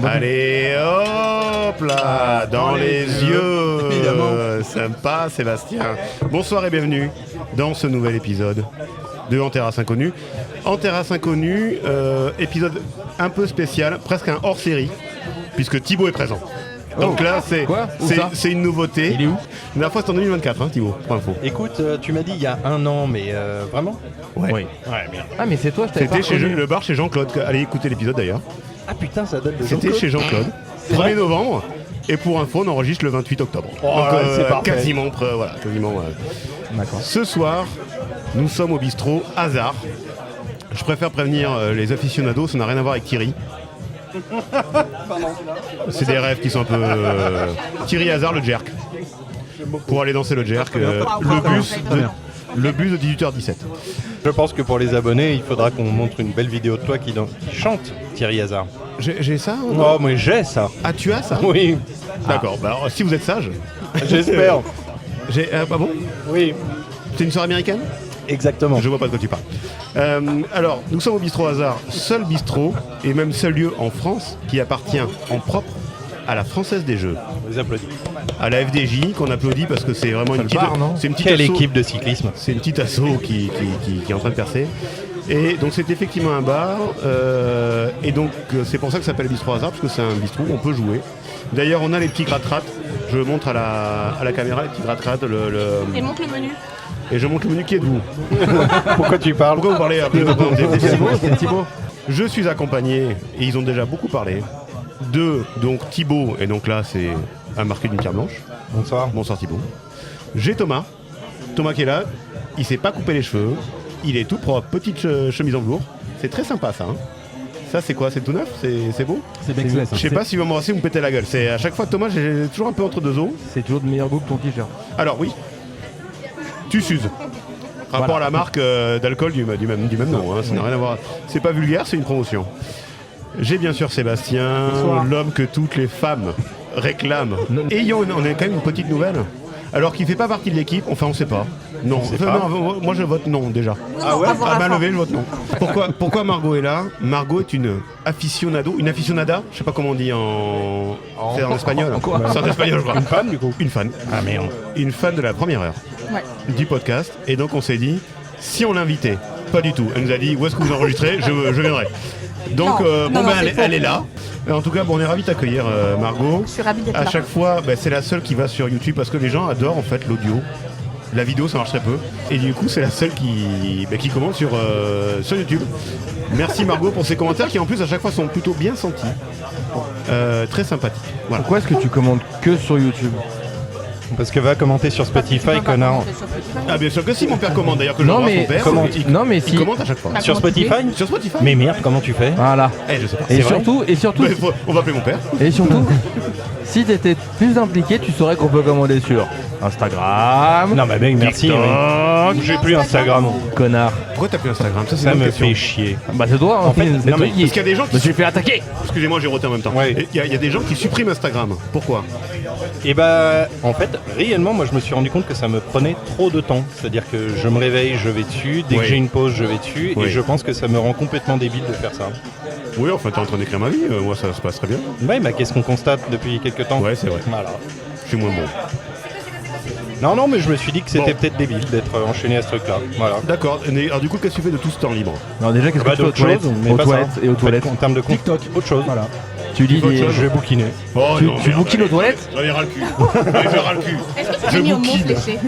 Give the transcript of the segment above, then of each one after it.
Allez, hop là, dans les yeux. Sympa, Sébastien. Bonsoir et bienvenue dans ce nouvel épisode de En Terrasse Inconnue. En Terrasse Inconnue, épisode un peu spécial, presque un hors-série, puisque Thibaut est présent. Donc là, c'est une nouveauté. Il est où? La dernière fois, c'était en 2024, hein, Thibaut, pour info. Écoute, tu m'as dit il y a un an, mais vraiment? Ouais. Oui. Ouais, merde. Ah, mais c'est toi, je t'avais C'était pas chez reconnu. le bar chez Jean-Claude. Allez écouter l'épisode d'ailleurs. Ah putain, ça date de C'était Jean-Claude. chez Jean-Claude. 1er novembre. Et pour info, on enregistre le 28 octobre. Oh, Donc ouais, c'est parfait. quasiment prêt, voilà, quasiment. D'accord. Ce soir, nous sommes au bistrot Hasard. Je préfère prévenir les aficionados, ça n'a rien à voir avec Thierry. C'est des rêves qui sont un peu... Thierry Hasard, le jerk. Pour aller danser le jerk, le bus de 18h17. Je pense que pour les abonnés, il faudra qu'on montre une belle vidéo de toi qui chante Thierry Hazard. J'ai ça ou Oh, mais j'ai ça. Ah, tu as ça? Oui, D'accord, bah alors, si vous êtes sage. j'espère. Ah bon? Oui, C'est une soirée américaine? exactement. Je vois pas de quoi tu parles. Alors, nous sommes au bistrot Hasard, seul bistrot et même seul lieu en France qui appartient en propre à la Française des Jeux, On les applaudit. à la FDJ qu'on applaudit parce que c'est vraiment une petite, bar, non c'est une petite Quelle asso, équipe de cyclisme. c'est une petite asso qui est en train de percer. Et donc c'est effectivement un bar et donc c'est pour ça que ça s'appelle bistrot Hasard parce que c'est un bistrot où on peut jouer. D'ailleurs, on a les petits gratte-rates. Je montre à la caméra les petits gratte-rates. Et montre le menu. Et je montre le menu. Qui êtes-vous? Pourquoi tu parles? Pourquoi vous parlez un peu C'est Thibaut. Je suis accompagné, et ils ont déjà beaucoup parlé, de donc Thibaut, et donc là c'est un marqué d'une pierre blanche. Bonsoir. Bonsoir Thibaut. J'ai Thomas qui est là, il s'est pas coupé les cheveux, il est tout propre, petite chemise en velours. C'est très sympa ça. Hein. Ça c'est quoi? C'est tout neuf? C'est beau? C'est Bexless. Je sais pas si vous m'embrassez ou me péter la gueule. C'est à chaque fois Thomas, j'ai toujours un peu entre deux os. C'est toujours de meilleur goût que ton t-shirt. Alors oui, tu s'uses. Rapport à la marque d'alcool du même nom, hein, ça n'a rien à voir. C'est pas vulgaire, c'est une promotion. J'ai bien sûr Sébastien, l'homme que toutes les femmes réclament. Et on a quand même une petite nouvelle. Alors qu'il fait pas partie de l'équipe, enfin on sait pas. Non, non, moi je vote non déjà. Ah ouais? À main levée, je vote non. Pourquoi Margot est là? Margot est une aficionado, une aficionada, je sais pas comment on dit c'est en espagnol. C'est en espagnol, je crois. Une femme du coup? Une fan. Ah merde. Une fan de la première heure Ouais. du podcast. Et donc on s'est dit, si on l'invitait, pas du tout. Elle nous a dit, où est-ce que vous enregistrez? Je viendrai. Donc Non, elle est là. Et en tout cas, on est ravis d'accueillir Margot. Je suis ravie d'être À là. chaque fois, c'est la seule qui va sur YouTube parce que les gens adorent en fait l'audio. La vidéo, ça marche très peu. Et du coup, c'est la seule qui commente sur YouTube. Merci Margot pour ces commentaires qui en plus à chaque fois sont plutôt bien sentis. Très sympathiques. Voilà. Pourquoi est-ce que tu commandes que sur YouTube? Parce que va commenter sur Spotify, connard. Ah bien sûr que si, mon père commande d'ailleurs que je Non, l'embrasse, mais- mon père. comment- Il si. commente à chaque fois. Bah, Sur comment tu Spotify? Sur Spotify. Mais merde, comment tu fais? Voilà. Je sais pas. Et C'est vrai surtout, Mais on va appeler mon père. si t'étais plus impliqué, tu saurais qu'on peut commander sur Instagram. Non, bah mec, merci. TikTok. Oui. J'ai plus Instagram. Connard. Pourquoi t'as plus Instagram? Ça, c'est Ça une me bonne question. fait chier. Bah c'est toi, En fait, c'est non, toi mais qui... Parce qu'il y a des gens Je qui... me suis fait attaquer. Excusez-moi, j'ai roté en même temps. Ouais. Il y a des gens qui suppriment Instagram. Pourquoi? Et bah, en fait, réellement, moi, je me suis rendu compte que ça me prenait trop de temps. C'est-à-dire que je me réveille, je vais dessus. Dès Oui. que j'ai une pause, je vais dessus. Oui. Et je pense que ça me rend complètement débile de faire ça. Oui, enfin, t'es en train d'écrire ma vie. Moi, ça se passe très bien. Ouais, bah, qu'est-ce qu'on constate depuis quelques temps? Ouais, c'est vrai. Voilà. Je suis moins bon. Non, mais je me suis dit que c'était Bon. peut-être débile d'être enchaîné à ce truc-là. Voilà. D'accord. Alors, du coup, qu'est-ce que tu fais de tout ce temps libre? Non déjà qu'est-ce que Bah, tu fais aux d'autres toilettes, choses, mais pas ça. et aux En fait, toilettes. En termes de TikTok, autre chose. Voilà. Tu lis Autre des... chose. Je vais bouquiner. Oh Tu bouquines aux toilettes? J'en ai ras le cul. J'en ai ras le cul. Est-ce que tu Je as mis au mot bouquine. fléché?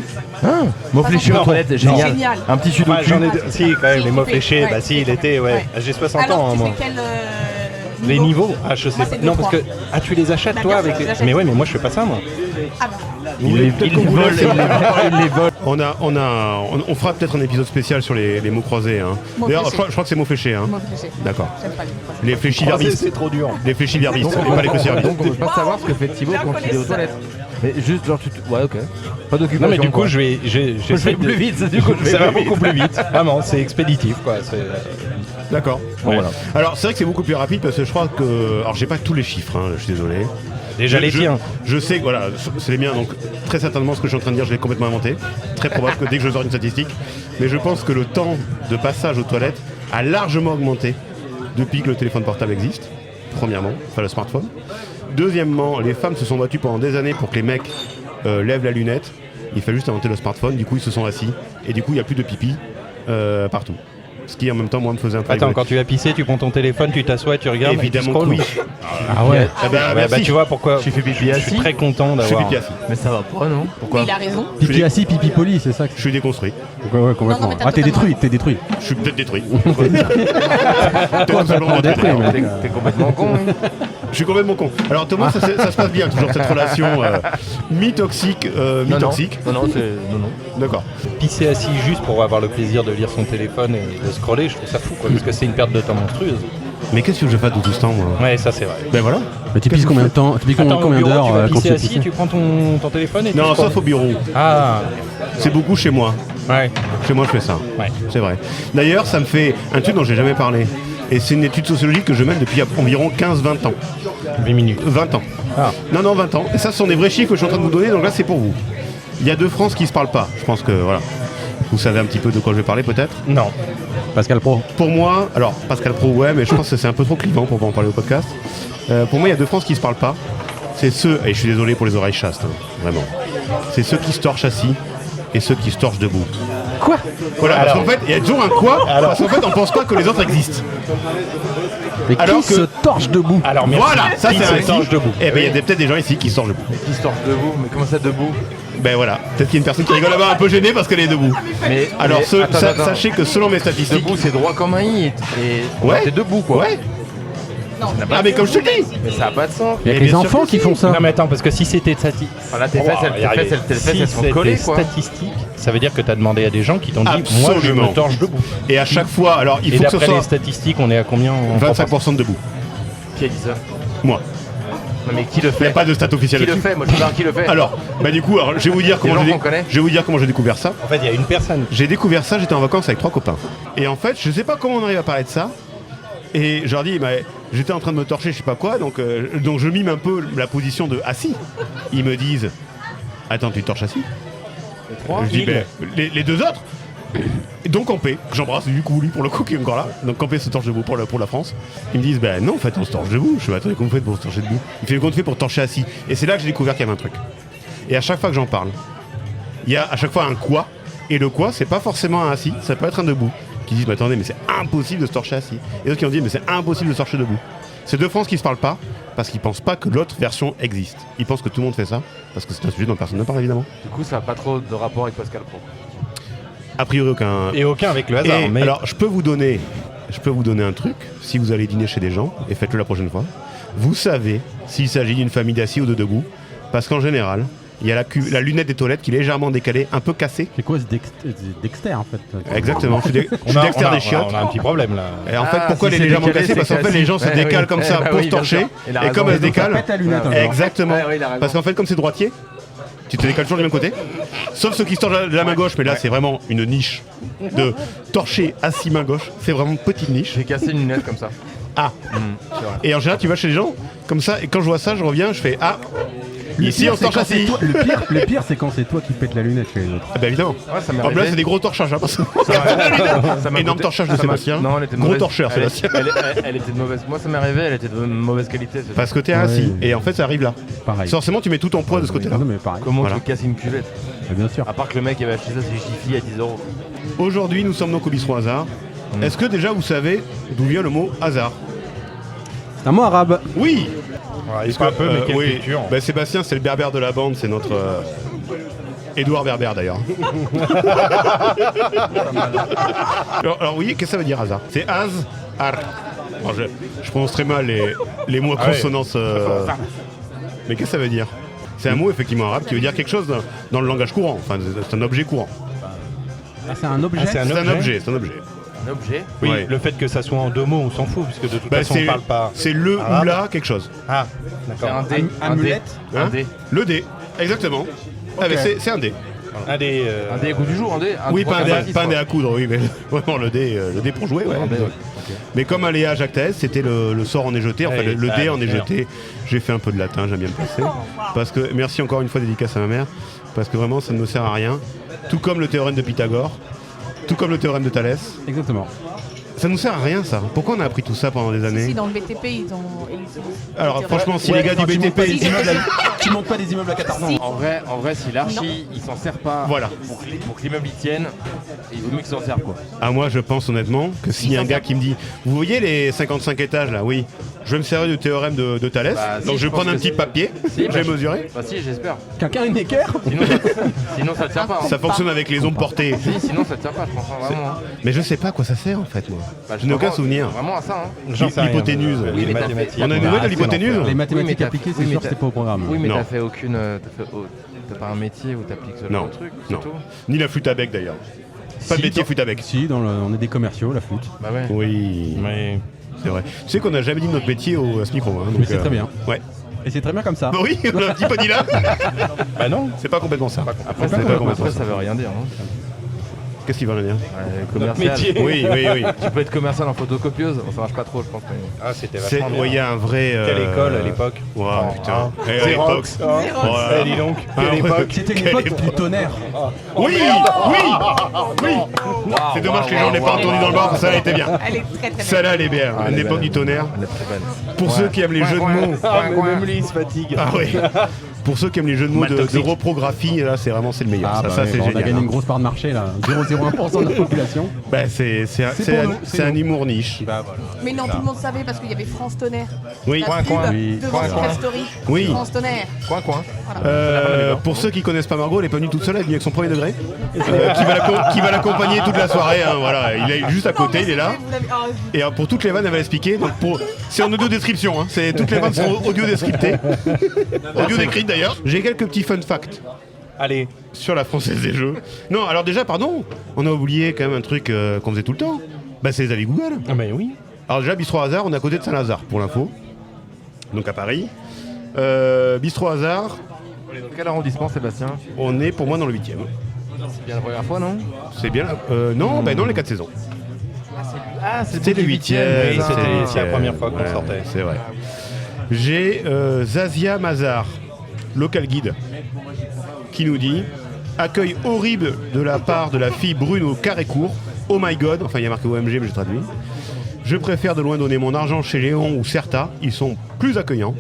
Hein Mot fléché aux Non. toilettes, génial. Génial. Un petit sudoku. Ouais, j'en ai si, quand même, Si, les mots tu fais- fléchés. ouais, Bah, si, il tu était, fais- ouais. ouais. J'ai 60 Alors, ans, tu moi. fais quel Les niveaux? Ah, je sais Moi, pas. c'est deux, Non, parce que. trois. Ah, tu les achètes, Bah, toi, bien avec sûr, les. je les achète. Mais ouais, mais moi, je fais pas ça, moi. Ah bah. Il les vole. On fera peut-être un épisode spécial sur les mots croisés. Hein. Mots D'ailleurs, je fléchés. crois que c'est mots fléchés. Hein. Mot fléché. D'accord. J'aime pas les mots. Les fléchiverbistes. C'est trop dur. Les fléchiverbistes, Donc, et pas les cruciverbistes. donc on veut pas savoir ce que fait Thibaut quand il est aux toilettes. Mais juste genre tu... Ouais ok. Pas d'occupation. Non, mais du coup, quoi. je vais. Je J'essaie vais plus vite, du coup je vais Ça va plus vite. beaucoup plus vite. Vraiment, c'est expéditif, quoi. D'accord. Bon, voilà. Alors, c'est vrai que c'est beaucoup plus rapide parce que je crois que. Alors, j'ai pas tous les chiffres, hein, je suis désolé. Déjà les tiens. Je sais que voilà, c'est les miens, donc très certainement ce que je suis en train de dire, je l'ai complètement inventé. Très probable que dès que je sors une statistique. Mais je pense que le temps de passage aux toilettes a largement augmenté depuis que le téléphone portable existe. premièrement, enfin le smartphone. Deuxièmement, les femmes se sont battues pendant des années pour que les mecs lèvent la lunette. Il fallait juste inventer le smartphone, du coup ils se sont assis, et du coup il n'y a plus de pipi partout. Ce qui en même temps moi me faisait un peu Attends, rigoler. quand tu vas pisser, tu prends ton téléphone, tu t'assois, tu regardes. Évidemment et tu que scrolles. oui. Ah ouais. Eh ben, merci. tu vois pourquoi Tu fais pipi je assis suis très content Je suis d'avoir. pipi assis. Mais ça va pas, non? Pourquoi? Il a raison. Pipi assis, pipi poli, c'est ça. Je suis déconstruit. Ouais, complètement. Non, mais t'as Ah, t'es totalement détruit. Je suis peut-être détruit. Complètement détruit, mais. T'es complètement con. Hein. Je suis complètement con. Alors Thomas, ça se passe bien, toujours cette relation mi-toxique, mi-toxique. Non, c'est. Non. D'accord. Pisser assis juste pour avoir le plaisir de lire son téléphone et de scroller, je trouve ça fou, quoi, parce que c'est une perte de temps monstrueuse. Mais qu'est-ce que je fais de tout ce temps, moi? Ouais, ça c'est vrai. Ben voilà. Mais tu pisses combien de temps? Tu pisses Attends, combien au bureau, d'heures tu vas quand pisser tu assis, pisses tu prends ton téléphone et tu Non, scrolles. sauf au bureau. Ah, C'est beaucoup chez moi. ouais. Chez moi, je fais ça. Ouais. C'est vrai. D'ailleurs, ça me fait un truc dont j'ai jamais parlé. Et c'est une étude sociologique que je mène depuis environ 15-20 ans. 8 minutes. 20 ans. Ah. Non, 20 ans. Et ça, ce sont des vrais chiffres que je suis en train de vous donner, donc là, c'est pour vous. Il y a deux France qui se parlent pas. Je pense que, voilà. Vous savez un petit peu de quoi je vais parler, peut-être. Non. Pascal Pro. Pour moi, alors, Pascal Pro, ouais, mais je pense que c'est un peu trop clivant pour en parler au podcast. Pour moi, il y a deux France qui se parlent pas. C'est ceux, et je suis désolé pour les oreilles chastes, hein, vraiment. C'est ceux qui se torchent assis et ceux qui se torchent debout. Quoi? Voilà, parce Alors. qu'en fait, il y a toujours un quoi, parce qu'en fait, on pense pas que les autres existent. Mais Alors qui que- se torche debout? Alors merci. Voilà, ça Qui c'est un se torche debout. Eh ben, il y a peut-être des gens ici qui se torchent debout. Qui se torche debout? Mais comment ça debout? Ben voilà, peut-être qu'il y a une personne qui rigole là-bas un peu gênée parce qu'elle est debout. Mais. Alors, mais attends. sachez que selon mes statistiques. Debout, c'est droit comme un i. Et Ouais. t'es debout, quoi. Ouais. Non. Ah, mais comme je te le dis. Mais ça a pas de sens. Il y a Mais que les bien sûr enfants que qui si. font ça. Non mais attends, parce que si c'était statistique. Voilà, tes fesses, elles sont collées, quoi. Statistique, ça veut dire que tu as demandé à des gens qui t'ont dit moi je Absolument. me torche debout. Et à chaque fois, alors il Et faut que ce d'après les soit statistiques, on est à combien en 25% de debout. Qui a dit ça? Moi. Non, mais qui le Il n'y a fait? pas de stat officiel Qui le là-dessus. fait? Moi, je veux savoir qui le fait. Alors, bah du coup, je vais vous dire comment gens j'ai qu'on connaît. je vais vous dire comment j'ai découvert ça. En fait, il y a une personne. J'ai découvert ça, j'étais en vacances avec 3 copains. Et en fait, je sais pas comment on arrive à parler de ça. Et je leur dis, bah, j'étais en train de me torcher, je sais pas quoi, donc je mime un peu la position de assis. Ils me disent, attends, tu te torches assis? Je dis, ben, les deux autres. Et donc Campé, que j'embrasse du coup lui pour le coup qui est encore là. Donc Campé se torche debout pour la France. Ils me disent, ben non, en fait on se torche debout. Je dis, attendez, comment vous faites pour se torcher debout? Il fait, comment tu fais pour te torcher assis? Et c'est là que j'ai découvert qu'il y avait un truc. Et à chaque fois que j'en parle, il y a à chaque fois un quoi. Et le quoi, c'est pas forcément un assis, ça peut être un debout. Qui disent, mais attendez, mais c'est impossible de se torcher assis. Et d'autres qui ont dit, mais c'est impossible de se torcher debout. C'est deux France qui se parlent pas parce qu'ils pensent pas que l'autre version existe. Ils pensent que tout le monde fait ça parce que c'est un sujet dont personne ne parle évidemment. Du coup, ça a pas trop de rapport avec Pascal Pro. A priori aucun. Et aucun avec le hasard. Et Mais alors, je peux vous donner un truc, si vous allez dîner chez des gens, et faites-le la prochaine fois. Vous savez s'il s'agit d'une famille d'assis ou de debout, parce qu'en général, il y a la lunette des toilettes qui est légèrement décalée, un peu cassée. C'est quoi ce Dexter en fait? Exactement, je suis Dexter des chiottes. on a un petit problème là. Et en fait, pourquoi si elle est c'est légèrement décalé, cassée? c'est Parce qu'en fait, classique. les gens se Ouais, décalent oui. comme ça Bah pour oui, se bien torcher, sûr. Il a et raison. comme elle se Donc ça décale. pète la lunette, encore. Exactement. Ouais, oui, il a raison. Parce qu'en fait, comme c'est droitier, tu te décales toujours du même côté. Sauf ceux qui se torchent de la main gauche, mais là, c'est vraiment une niche de torcher assis main gauche. C'est vraiment une petite niche. J'ai cassé une lunette comme ça. Ah. C'est vrai. Et en général, tu vas chez les gens comme ça, et quand je vois ça, je reviens, je fais ah. Ici, on se torche assis. Le pire, c'est quand c'est toi qui pètes la lunette chez les autres. Ah bah évidemment. Ouais, ça m'est En plus, là, arrivé. c'est des gros torchages. Hein, parce que- Ça m'a Énorme coûté- torchage de ça m'a- Sébastien. Non, elle était de Gros mauvaise- torcheur, elle- Sébastien. Elle était de mauvaise. Moi, ça m'est arrivé, elle était de mauvaise qualité. c'est Parce que t'es Ouais. assis. Et en fait, ça arrive là. Pareil. Forcément, tu mets tout ton poids de ce côté-là. Non, mais pareil. Comment Voilà. tu veux casser une culette? Bien sûr. À part que le mec avait acheté ça chez Jiffy à 10 €. Aujourd'hui, nous sommes donc au bistrot hasard. Est-ce que déjà vous savez d'où vient le mot hasard? C'est un mot arabe. Oui. Il se un peu, mais quelle oui. culture. Bah, Sébastien, c'est le berbère de la bande, c'est notre Édouard Berbère d'ailleurs. alors oui, qu'est-ce que ça veut dire hasard? C'est az-ar. Alors, je prononce très mal les mots à Ah ouais. consonance. Mais qu'est-ce que ça veut dire? C'est un mot effectivement arabe qui veut dire quelque chose dans le langage courant. Enfin, c'est un objet courant. Ah, c'est un objet. Ah, c'est un C'est un objet. objet, c'est un objet. Un objet. Oui, Ouais. le fait que ça soit en deux mots, on s'en fout, puisque de toute Bah, façon, on parle pas. c'est le arabe. ou la quelque chose. Ah, C'est un d'accord. dé. Amulette. Un Hein dé. Le dé, exactement. Ah, mais c'est un dé. Un des. Un dé coup du jour, un dé. Oui, pas un dé, dé. pas un dé à coudre, oui, mais vraiment le dé pour jouer, ouais. Un dé, ouais. Mais comme à Léa Jacques Thaès, c'était le sort en est jeté, enfin Ouais, le ça, dé en est bien sûr. jeté. J'ai fait un peu de latin, j'aime bien le placer. Parce que, merci encore une fois dédicace à ma mère, parce que vraiment ça ne me sert à rien. Tout comme le théorème de Pythagore, tout comme le théorème de Thalès. Exactement. Ça nous sert à rien ça. Pourquoi on a appris tout ça pendant des années? Si, dans le BTP, ils ont. Alors franchement, si les gars du BTP... Tu montes pas des immeubles à 14 ans. En vrai, si l'archi, il s'en sert pas Voilà. pour que l'immeuble y tienne, il vaut mieux qu'il s'en serve quoi. Ah moi je pense honnêtement que s'il y a un gars qui me dit vous voyez les 55 étages là, oui, je vais me servir du théorème de Thalès, Bah, si, donc je je vais prendre pense un que petit si. papier, Si, je vais mesurer. Bah si, j'espère. Quelqu'un a une équerre? Sinon ça ne tient pas. Hein. Ça fonctionne avec les ondes portées. Si, sinon ça tient pas, je pense hein, vraiment. hein. Mais je sais pas à quoi ça sert en fait moi. Bah, Je n'ai aucun vraiment- souvenir. Vraiment à ça. Hein. J'en sais rien, L'hypoténuse. moi, Oui, les mais t'as mathématiques. On a une bah, nouvelle de c'est l'hypoténuse? l'enfer. Les mathématiques t'as- appliquées, oui, c'est mais sûr, t'as- c'était pas au programme. Oui, mais Non. t'as fait aucune. T'as pas un métier où t'appliques ce genre Non, de truc, non. c'est tout. Ni la flûte à bec d'ailleurs. Pas de Si, métier dans- flûte à bec. Si, on est des commerciaux, la flûte. Bah ouais. Oui, Mais c'est vrai. Tu sais qu'on n'a jamais dit notre métier à ce micro. Hein, donc, Mais c'est très bien. Ouais. Et c'est très bien comme ça. Bah oui, on a un petit peu dit là. bah non. C'est pas complètement ça. Après, C'est pas complètement ça veut rien dire. Hein. Qu'est-ce qu'il va en dire? Commercial. métier. Oui, oui, oui. Tu peux être commercial en photocopieuse, ça marche pas trop, je pense. Mais... Ah, c'était C'est- vachement bien. ouais, il y a un vrai. Quelle école à l'époque? Wow, Oh, putain. hein. Et à Xerox, l'époque. hein. Voilà. Eh, dis donc, Ah, quelle ouais. époque. C'était une Quelle époque époque. du tonnerre. Oui, oui. C'est dommage que les gens n'aient pas entendu dans le bar, ça a été bien. Elle est très très Celle-là, elle est bien. elle est L'époque belle. du tonnerre. Elle est très belle. Pour ceux qui aiment les jeux de mots. Ah, mais même lui, il se fatigue. Ah oui. Pour ceux qui aiment les jeux de mots Mal de toxique. reprographie, là, c'est vraiment c'est le meilleur. Ah, ça, bah ça ouais, c'est bah, on a génial. gagné une grosse part de marché là. 0,01% de la population. Bah, c'est pour nous, c'est un nous. humour niche. Bah voilà. Mais non, tout le monde savait parce qu'il y avait France Tonnerre. Oui. La Coin, pub coin. Oui. devant Coin, Secret coin. Story. Oui. France Tonnerre. Coin. Pour ceux qui connaissent pas Margot, elle est pas venue toute seule, elle est venue avec son premier degré, qui va l'accompagner toute la soirée. Hein, voilà, il est juste à côté, il est là. Vous l'avez- ah, Et pour toutes les vannes, elle va l'expliquer. Donc c'est en audio description. Hein. Toutes les vannes sont audio descriptées, audio décrites d'ailleurs. J'ai quelques petits fun facts Allez. sur la Française des Jeux. Non, alors déjà, pardon, on a oublié quand même un truc qu'on faisait tout le temps. Bah, c'est les avis Google. Ah, mais oui. Alors déjà, Bistrot Hasard, on est à côté de Saint-Lazare pour l'info. Donc à Paris. Bistrot Hasard, On est dans quel arrondissement, Sébastien? on est pour moi dans le 8e. C'est bien la première fois, non? C'est bien. Non, bah non, les 4 saisons. Ah, C'était le 8e. Oui, c'est la première fois qu'on Ouais, sortait. C'est vrai. J'ai Zazia Mazar, local guide, qui nous dit accueil horrible de la part de la fille brune au carré court. Oh my god, enfin il y a marqué OMG mais j'ai traduit. Je préfère de loin donner mon argent chez Léon ou Certa, ils sont plus accueillants.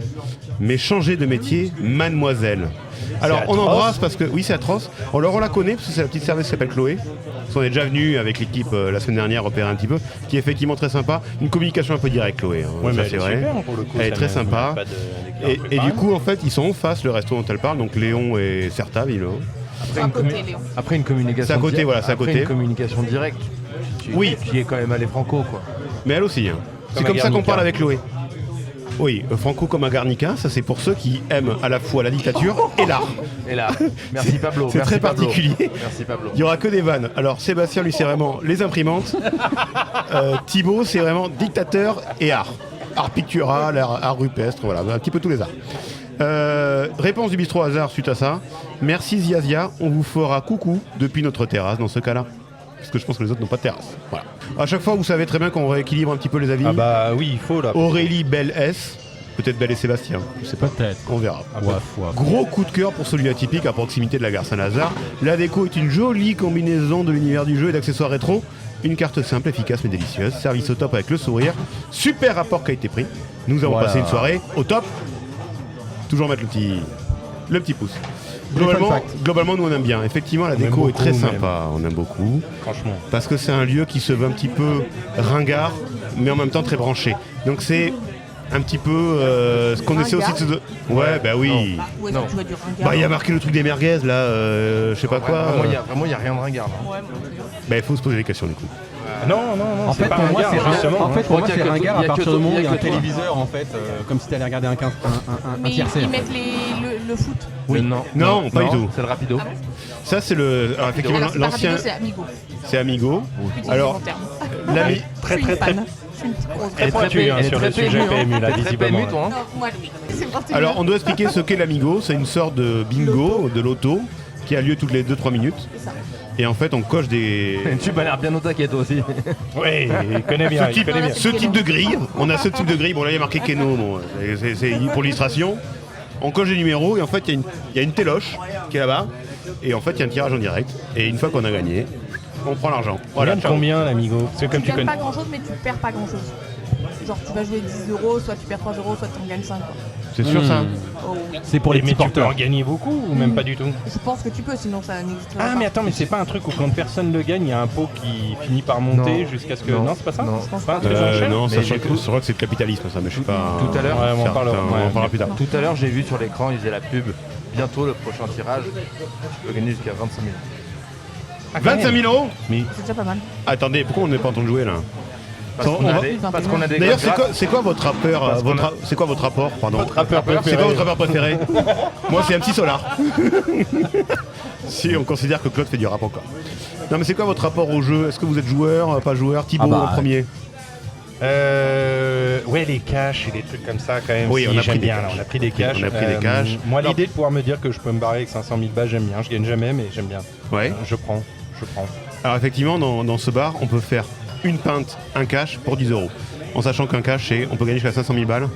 Mais changer de métier, mademoiselle. Alors on atroce. embrasse parce que, oui c'est atroce, on la connaît parce que c'est la petite serveuse qui s'appelle Chloé. On est déjà venu avec l'équipe la semaine dernière repérer un petit peu, qui est effectivement très sympa. Une communication un peu directe Chloé, hein, Ouais, ça mais c'est elle est vrai. super, pour le coup, Elle est ça très me- sympa. pas de- Et du coup en fait ils sont en face le resto dont elle parle, donc Léon et Certa, Vilo. Après à une, côté, Léon. après une communication C'est à côté, directe- voilà, c'est à après côté. une communication directe. Oui. Qui est quand même allé franco, quoi. Mais elle aussi. Hein. C'est Comme comme à ça qu'on Guernica. parle avec Chloé. Oui, Franco comme à Garnica, ça c'est pour ceux qui aiment à la fois la dictature et l'art. Et là, merci Pablo. C'est merci très Pablo. particulier. Merci Pablo. Il y aura que des vannes. Alors Sébastien lui c'est vraiment les imprimantes. Thibaut c'est vraiment dictateur et art. Art pictural, art rupestre, voilà, un petit peu tous les arts. Réponse du bistrot hasard suite à ça. Merci Ziazia, on vous fera coucou depuis notre terrasse dans ce cas-là. Parce que je pense que les autres n'ont pas de terrasse. Voilà. À chaque fois, vous savez très bien qu'on rééquilibre un petit peu les avis. Ah bah oui, il faut là. Aurélie Belle S, peut-être Belle et Sébastien, je sais pas, Peut-être. on verra. Waf, waf. Gros coup de cœur pour celui atypique à proximité de la gare Saint-Lazare. La déco est une jolie combinaison de l'univers du jeu et d'accessoires rétro. Une carte simple, efficace mais délicieuse. Service au top avec le sourire. Super rapport qualité-prix. Nous avons Voilà. passé une soirée au top. Toujours mettre le petit pouce. Globalement, nous on aime bien. Effectivement, la On aime déco est très beaucoup, même. sympa. On aime beaucoup. Franchement. Parce que c'est un lieu qui se veut un petit peu ringard, mais en même temps très branché. Donc c'est un petit peu ce qu'on essaie aussi de se... Ouais, bah oui. Où est-ce Non. que tu vois du ringard? Bah il y a marqué le truc des merguez là, je sais pas quoi. Vraiment, il n'y a rien de ringard. Là. Bah il faut se poser des questions du coup. Non, En fait, pour moi, c'est justement. en fait, pour moi, Il y a c'est que ringard toi- à partir du moment où il y a un il y a que toi. téléviseur, en fait, comme si t'allais regarder un Mais tiercé. ils en fait. mettent le foot. Oui. Non, pas du tout. C'est le rapido. Ça c'est le... Alors effectivement Alors, c'est pas l'ancien Rapido, c'est Amigo. c'est Amigo. Utilisez Alors mon terme. l'ami... Très, Je suis très, une très. fan. Je suis une petite grosse Elle est fan. très tuée, hein, sur le sujet PMU, là, Très visiblement. PMU, toi, hein. Non, moi, oui. C'est parti. Alors on doit expliquer ce qu'est l'Amigo. C'est une sorte de bingo, de loto, qui a lieu toutes les 2-3 minutes. C'est ça. Et en fait on coche des... Tu m'as l'air bien au taquet, toi aussi. Oui, il connaît bien, il connaît bien. Ce type de grille, on a ce type de grille, bon là il y a marqué Keno, bon, c'est pour l'illustration. On coche des numéros et en fait il y a une téloche qui est là-bas et en fait il y a un tirage en direct. Et une fois qu'on a gagné, on prend l'argent. Voilà, Voilà, ciao. combien l'amigo? Parce que comme Tu tu gagnes connais. pas grand chose, mais tu perds pas grand chose. Genre, tu vas jouer 10 euros, soit tu perds 3 euros, soit tu en gagnes 5. Quoi. C'est sûr ça Oh, oui. C'est pour les Mais petits tu peux en porteurs. gagner beaucoup ou même pas du tout? Je pense que tu peux, sinon ça n'existerait Ah pas. mais attends, mais c'est pas un truc où quand personne le gagne, il y a un pot qui finit par monter Non. jusqu'à ce que... Non. Non, c'est pas ça? Non. Je pense pas. Un truc en chaîne Non, Mais ça j'ai c'est cru- vrai que c'est le capitalisme ça, mais je suis pas... Tout à l'heure, Ouais, on en certain, parlera. on en parlera plus tard. Tout à l'heure, j'ai vu sur l'écran, ils faisaient la pub. Bientôt, le prochain tirage, tu peux gagner jusqu'à 25 000. 25 000 euros. Mais C'est déjà pas mal. Attendez, pourquoi on n'est pas en train de jouer là? Parce On qu'on a va- des- parce qu'on a des D'ailleurs, codes c'est quoi votre rappeur Parce qu'on a- c'est quoi votre rapport, pardon? Votre rappeur C'est préféré. quoi votre rappeur préféré? Moi, c'est MC Solar. Si on considère que Claude fait du rap encore. Non, mais c'est quoi votre rapport au jeu? Est-ce que vous êtes joueur, pas joueur? Thibaut, Ah bah, en premier. Ouais, les cash et des trucs comme ça quand même. Oui, si, on a pris j'aime des bien. cash. Là, on a pris des cash. On a pris des cash. Moi, l'idée de pouvoir me dire que je peux me barrer avec 500 000 balles, j'aime bien. Je gagne jamais, mais j'aime bien. Ouais. Je prends. Alors effectivement, dans ce bar, on peut faire une pinte, un cash pour 10 euros. En sachant qu'un cash, on peut gagner jusqu'à 500 000 balles.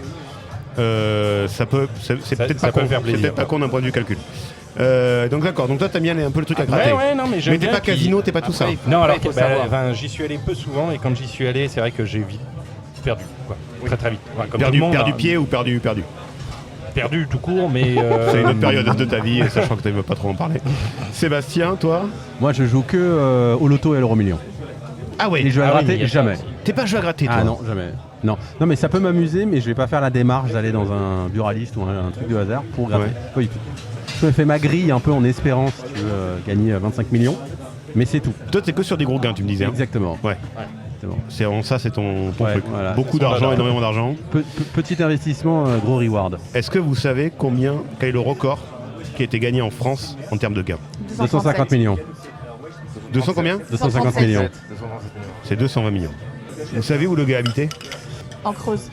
C'est peut-être ça pas peut con. faire C'est plaisir, peut-être pas ouais. con d'un point de vue calcul. Donc d'accord. Donc toi, t'aimes bien un peu le truc à gratter. Ouais, non, mais j'aime Mais t'es bien. pas casino, t'es pas tout ça. Après, Non, alors il faut bah, savoir. enfin, j'y suis allé peu souvent et quand j'y suis allé, c'est vrai que j'ai vite perdu. Quoi. Très très vite. Enfin, comme Perdu, tout le monde, perdu hein. pied ou perdu. Perdu tout court, mais. C'est une autre période de ta vie, sachant que tu ne veux pas trop en parler. Sébastien, toi? Moi, je joue que au loto et à l'euro million. Ah ouais. Et je vais Ah oui, gratter mais il y a ça jamais. aussi. T'es pas jeu à gratter, toi? Ah non, jamais. Non, mais ça peut m'amuser, mais je vais pas faire la démarche d'aller dans un buraliste ou un truc de hasard pour gratter. Ouais. Pas du tout. Je me fais ma grille un peu en espérant, si tu veux, gagner 25 millions, mais c'est tout. Toi, t'es que sur des gros gains, tu me disais. Hein. Exactement. Ouais. Exactement. Ça, c'est ton Ouais, truc. voilà. Beaucoup C'est son d'argent, valeur. énormément d'argent. Petit investissement, gros reward. Est-ce que vous savez quel est le record qui a été gagné en France en termes de gains? 250 millions. 200 combien? 250 237. millions. C'est 220 millions. Vous savez où le gars habitait? En Creuse.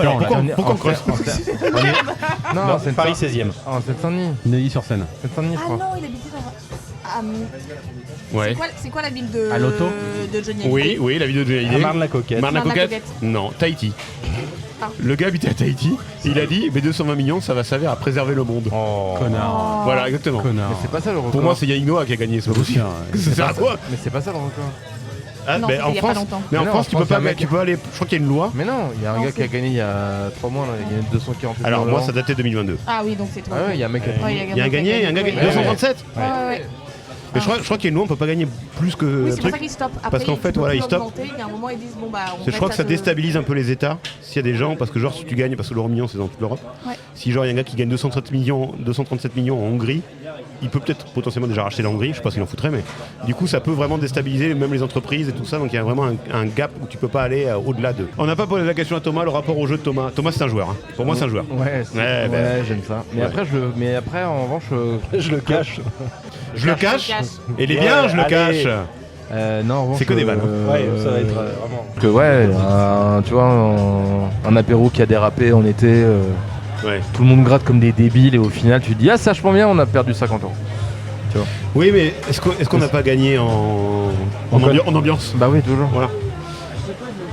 Alors pourquoi en on creuse? Non, Non, c'est Paris 16e. En Seine-Saint-Denis. Neuilly-sur-Seine. Seine-Saint-Denis, je Ah crois. non, il habitait dans... Ah, Ouais. c'est quoi la ville de... À Loto de Johnny Oui, Hallyday oui, la vidéo de Johnny À Hallyday. Marne-la-Coquette. Marne-la-Coquette Marne-la-Coquette. Non, Tahiti. Ah. Le gars habitait à Tahiti. Il a dit, mais 220 millions, ça va servir à préserver le monde. Oh. Connard. Voilà, exactement. Connard. Mais c'est pas ça le record. Pour moi, c'est Yannick Noah qui a gagné, c'est pas possible. Tiens, Ça sert à quoi? Mais c'est pas ça le record. Ah, Non, mais c'était en il y a pas France, longtemps. mais en Mais non, France, en tu peux France, pas un mettre, mec- tu peux aller. Je crois qu'il y a une loi. Mais non, il y a un Non, gars qui a c'est- gagné il y a 3 mois, là, il a gagné 240 millions. Alors moi, d'euros. ça datait 2022. Ah oui, donc c'est toi. Ah ouais, il y a un mec qui a Ouais, Il y a un gagné, il y a un gars qui a Ouais, 237. ouais. Mais je crois qu'il y a une loi, on peut pas gagner plus que Oui, c'est pour truc. ça qu'ils stoppent. Après, Parce qu'en fait, voilà, ils stoppent. Il y a un moment, ils disent, bon, bah, on Je crois que ça reste à ce- déstabilise un peu les États s'il y a des gens, parce que genre si tu gagnes, parce que l'euro million c'est dans toute l'Europe, Ouais. si genre il y a un gars qui gagne 237 millions en Hongrie, il peut peut-être potentiellement déjà racheter la Hongrie, je sais pas ce qu'il en foutrait, mais du coup ça peut vraiment déstabiliser même les entreprises et tout ça, donc il y a vraiment un gap où tu peux pas aller au-delà d'eux. On n'a pas posé la question à Thomas, le rapport au jeu de Thomas. Thomas c'est un joueur, hein. Pour moi c'est un joueur. Ouais, Ouais, ben, j'aime ça. Mais ouais. après, en revanche, Je le cache. Je le cache, Je le cache. et les Ouais, biens je le allez. cache. non, en revanche, C'est que des balles, hein. Ouais, ça va être vraiment. Que ouais, tu vois, un apéro qui a dérapé en été, Ouais. tout le monde gratte comme des débiles et au final tu te dis ah ça vachement bien, on a perdu 50 euros. Oui mais est-ce qu'on n'a pas gagné en ambiance? Bah oui, toujours. Voilà.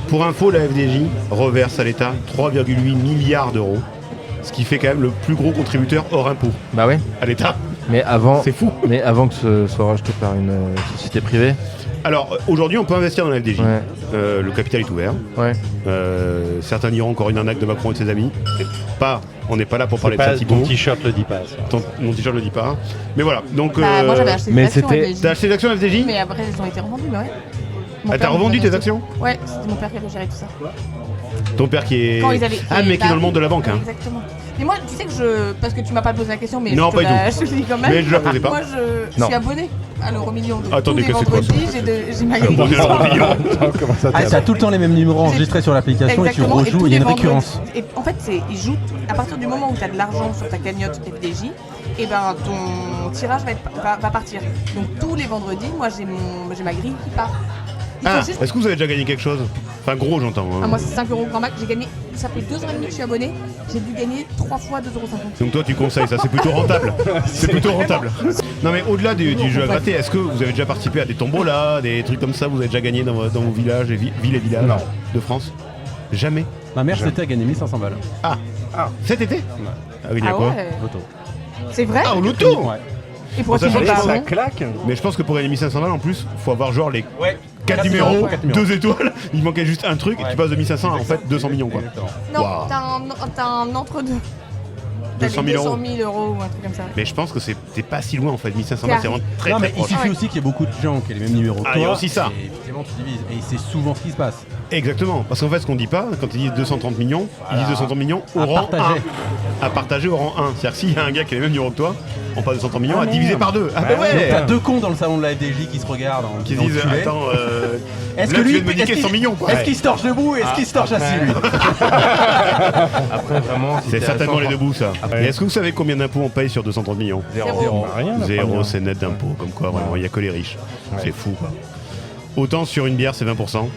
Pour info, la FDJ reverse à l'État 3,8 milliards d'euros, ce qui fait quand même le plus gros contributeur hors impôt Bah oui. à l'État. Mais avant, C'est fou. que ce soit racheté par une société privée. Alors aujourd'hui, on peut investir dans la FDJ. Ouais. Le capital est ouvert. Ouais. Certains diront encore une arnaque de Macron et de ses amis. On n'est pas là pour parler de ça, Pas, Thibaut. ton t-shirt le dit pas. ça. Mon t-shirt le dit pas. Mais voilà. Donc, Bah, moi, j'avais acheté mais des actions c'était- FDJ. t'as acheté des actions à la FDJ? Mais après, elles ont été revendues, mais ouais. Mon Ah, père t'as nous revendu a tes acheté. actions? Ouais, c'était mon père qui avait géré tout ça. Ton père qui est. Quand ils avaient... Ah, mais qui est dans le monde de la banque. Hein. Exactement. Mais moi, tu sais que je... Parce que tu m'as pas posé la question, mais Non, je, pas te du la... tout. je te le dis quand même. Mais je la posais pas. Moi, je Non. suis abonné à l'euro million. Donc Attendez, tous les que c'est quoi, vendredis, ça j'ai ma grille. Abonné à l'euro million. Comment ça Ah, t'as tout le temps les mêmes numéros enregistrés sur l'application et tu Exactement, rejoues, tous il y a les une récurrence. vendredis. Et en fait, ils jouent à partir du moment où tu as de l'argent sur ta cagnotte FDJ, et ben ton tirage va partir. Donc tous les vendredis, moi j'ai ma grille qui part. Il faut Ah, juste- est-ce que vous avez déjà gagné quelque chose? Enfin, gros, j'entends. Hein. Ah, moi c'est 5 € grand max, j'ai gagné, ça fait 2 ans et demi que je suis abonné, j'ai dû gagner 3 fois 2,50 €. Donc toi tu conseilles ça, c'est plutôt rentable. C'est plutôt rentable. Non mais au-delà du jeu à gratter, est-ce que vous avez déjà participé à des tombolas, des trucs comme ça? Vous avez déjà gagné dans vos villages et villes et villages Non. de France? Jamais. Ma mère, c'était à gagner 1500 balles. Cet été? Ah oui, il y a Ah quoi? ouais, Loto. c'est vrai? Ah, au loto! Ouais. Et pour En sachant attirer que les je pense- parents. claque. Mais je pense que pour gagner 1500 balles en plus, faut avoir genre les 4 Quatre numéros, numéros, 4 numéros. 2 étoiles. Il manquait juste un truc et tu passes de 1500 à en fait 200 millions quoi. Non, Waouh. t'as un entre-deux. 200 000 euros. 200 000 euros ou un truc comme ça. Mais je pense que t'es pas si loin en fait. 1500 balles, c'est vraiment très Non, très mais il proche. suffit aussi qu'il y ait beaucoup de gens qui aient les mêmes numéros que Ah, toi. il y a aussi ça. Et effectivement, tu divises. Et c'est souvent ce qui se passe. Exactement. Parce qu'en fait, ce qu'on dit pas, quand ils disent 230 millions, ils disent 230 millions au À rang partager. 1. À partager au rang 1. C'est-à-dire que s'il y a un gars qui a les mêmes numéros que toi, on passe de 230 millions à diviser par 2. Ah bah Donc ouais. t'as deux cons dans le salon de la FDJ qui se regardent en Qui disent enculés. attends, Est-ce là, que tu lui, viens de me niquer 100 millions quoi. Est-ce qu'il se torche debout et est-ce qu'il se torche assis lui? Après, vraiment, si C'est t'es certainement les restant- debout ça. Et est-ce que vous savez combien d'impôts on paye sur 230 millions? Zéro. Rien. la Zéro, première. c'est net d'impôts. Comme quoi, vraiment, il n'y a que les riches. C'est fou quoi. Autant sur une bière, c'est 20%.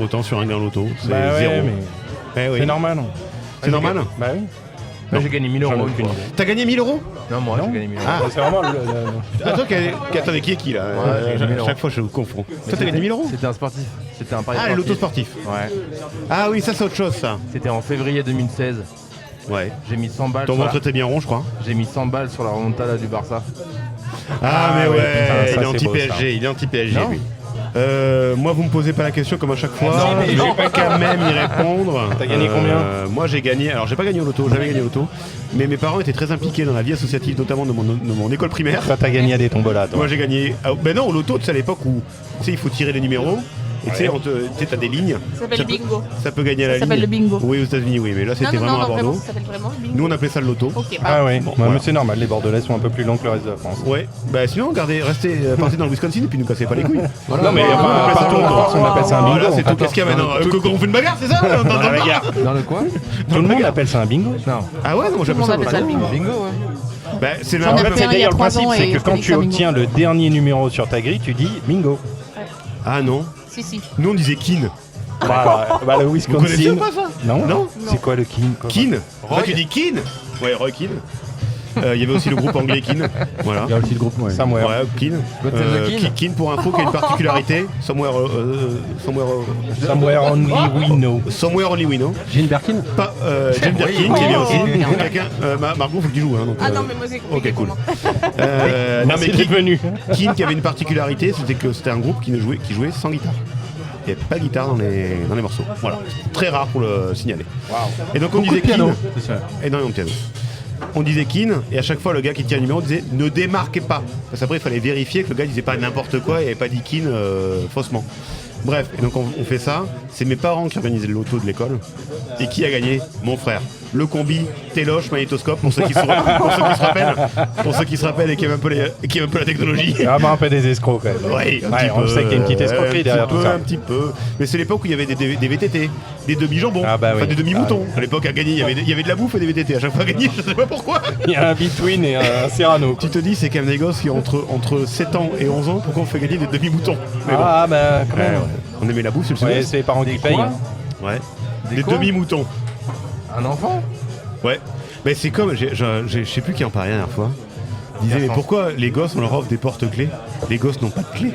Autant sur un gain loto, c'est Bah ouais, 0. mais Eh oui. c'est normal. C'est normal. Bah oui. Moi, j'ai gagné 1000 euros J'en ai une aucune fois. idée. T'as gagné 1000 euros? Non, moi, j'ai gagné 1000 euros. Ah, C'est vraiment attends, attendez, qui est là j'ai gagné 1000 euros. Chaque fois, je confonds. Toi, t'as gagné 1000 euros? C'était un sportif. C'était un pari Ah, sportif. l'auto sportif. Ouais. Ah oui, ça, c'est autre chose, ça. C'était en février 2016. Ouais. J'ai mis 100 balles. Ton sur la- ventre était bien rond, je crois. J'ai mis 100 balles sur la remontada du Barça. Ah, mais ouais, ouais, putain, ça, il est c'est beau, anti-PSG. Il est anti-PSG, Non. lui. Moi, vous me posez pas la question comme à chaque fois. Non, mais je vais pas quand même y répondre. T'as gagné combien? Moi, j'ai gagné. Alors, j'ai pas gagné au loto, jamais gagné au loto. Mais mes parents étaient très impliqués dans la vie associative, notamment de mon école primaire. Toi, t'as gagné à des tombolas, toi. Moi, j'ai gagné. Ben non, au loto, tu sais, à l'époque où tu sais, il faut tirer les numéros. Et tu sais, t'as des lignes. Ça s'appelle le bingo. Ça peut gagner à la Ça s'appelle ligne. le bingo. Oui, aux États-Unis, oui. Mais là, c'était vraiment à Bordeaux. ça s'appelle vraiment le bingo. Nous, on appelait ça le loto. Ok, Ah pardon. ouais, Bon, ouais, voilà. mais c'est normal, les Bordelais sont un peu plus longs que le reste de la France. Ouais. Bah sinon, restez partis dans le Wisconsin et puis nous cassez pas les couilles. Non mais on enfin, appelle ça partout en un France, on appelle ça un bingo. Voilà, c'est en fait. tout. Qu'est-ce qu'il y a maintenant On fait une bagarre, c'est ça Dans la bagarre. Dans le coin Tout le monde appelle ça un bingo. Non. Ah ouais, non, moi Tout le monde j'appelle ça appelle ça le bingo. Bingo, ouais. Bah, c'est le J'en ai En en fait, fait, fait c'est un il y a d'ailleurs le 3 principe, ans c'est et que quand Félix tu a bingo. obtiens le dernier numéro sur ta grille, tu dis bingo. Ah non. Si. Nous on disait kin. Bah, le Vous connaissez Wisconsin. pas ça Non. Non. C'est quoi le king quoi Kin. En fait, tu dis kin. Ouais, Roy Kin. Il y avait aussi le groupe anglais Kin. Voilà. Il y a aussi le groupe, ouais. Somewhere. Ouais, Kin. God save the Kin. Kin pour info qui a une particularité. Somewhere Somewhere only we know. Somewhere only we know. Jane Birkin. Pas James Birkin qui est bien aussi. Quelqu'un. Margot, faut que tu joues. Hein, donc, Ah non, mais moi c'est compliqué ok, cool. pour moi. Non mais Merci d'être venu. Kin qui avait une particularité, c'était que c'était un groupe qui jouait sans guitare. Il n'y avait pas de guitare dans les morceaux. Voilà. Très rare pour le signaler. Et donc on Beaucoup disait de piano. Kin. C'est ça. Énormément de piano. On disait Kin, et à chaque fois le gars qui tient le numéro disait ne démarquez pas. Parce qu'après il fallait vérifier que le gars disait pas n'importe quoi et avait pas dit Kin faussement. Bref, et donc on fait ça. C'est mes parents qui organisaient le loto de l'école. Et qui a gagné? Mon frère. Le combi, téloche, magnétoscope, pour ceux qui se rappellent et qui aiment un peu la technologie. C'est vraiment un peu des escrocs quand même. Ouais, On sait qu'il y a une petite escroquerie derrière tout ça. Un petit peu. Mais c'est l'époque où il y avait des VTT, des demi-jambons, Ah bah oui. enfin des demi-moutons. À l'époque, à gagner, il y avait de la bouffe et des VTT. À chaque fois, à gagner, je sais pas pourquoi. Il y a un between et un Cyrano. Tu te dis, c'est quand même des gosses qui ont entre 7 ans et 11 ans, pourquoi on fait gagner des demi-moutons? Mais bon. Ah bah quand Ouais, même. ouais. On aimait la bouffe, c'est le Ouais, sud-est. c'est les parents qui payent. quoi Ouais. Des Des quoi demi-moutons. Un enfant Ouais. Mais c'est comme, je sais plus qui en parlait la dernière fois. Il disait, mais pourquoi les gosses, on leur offre des porte-clés? Les gosses n'ont pas de clés.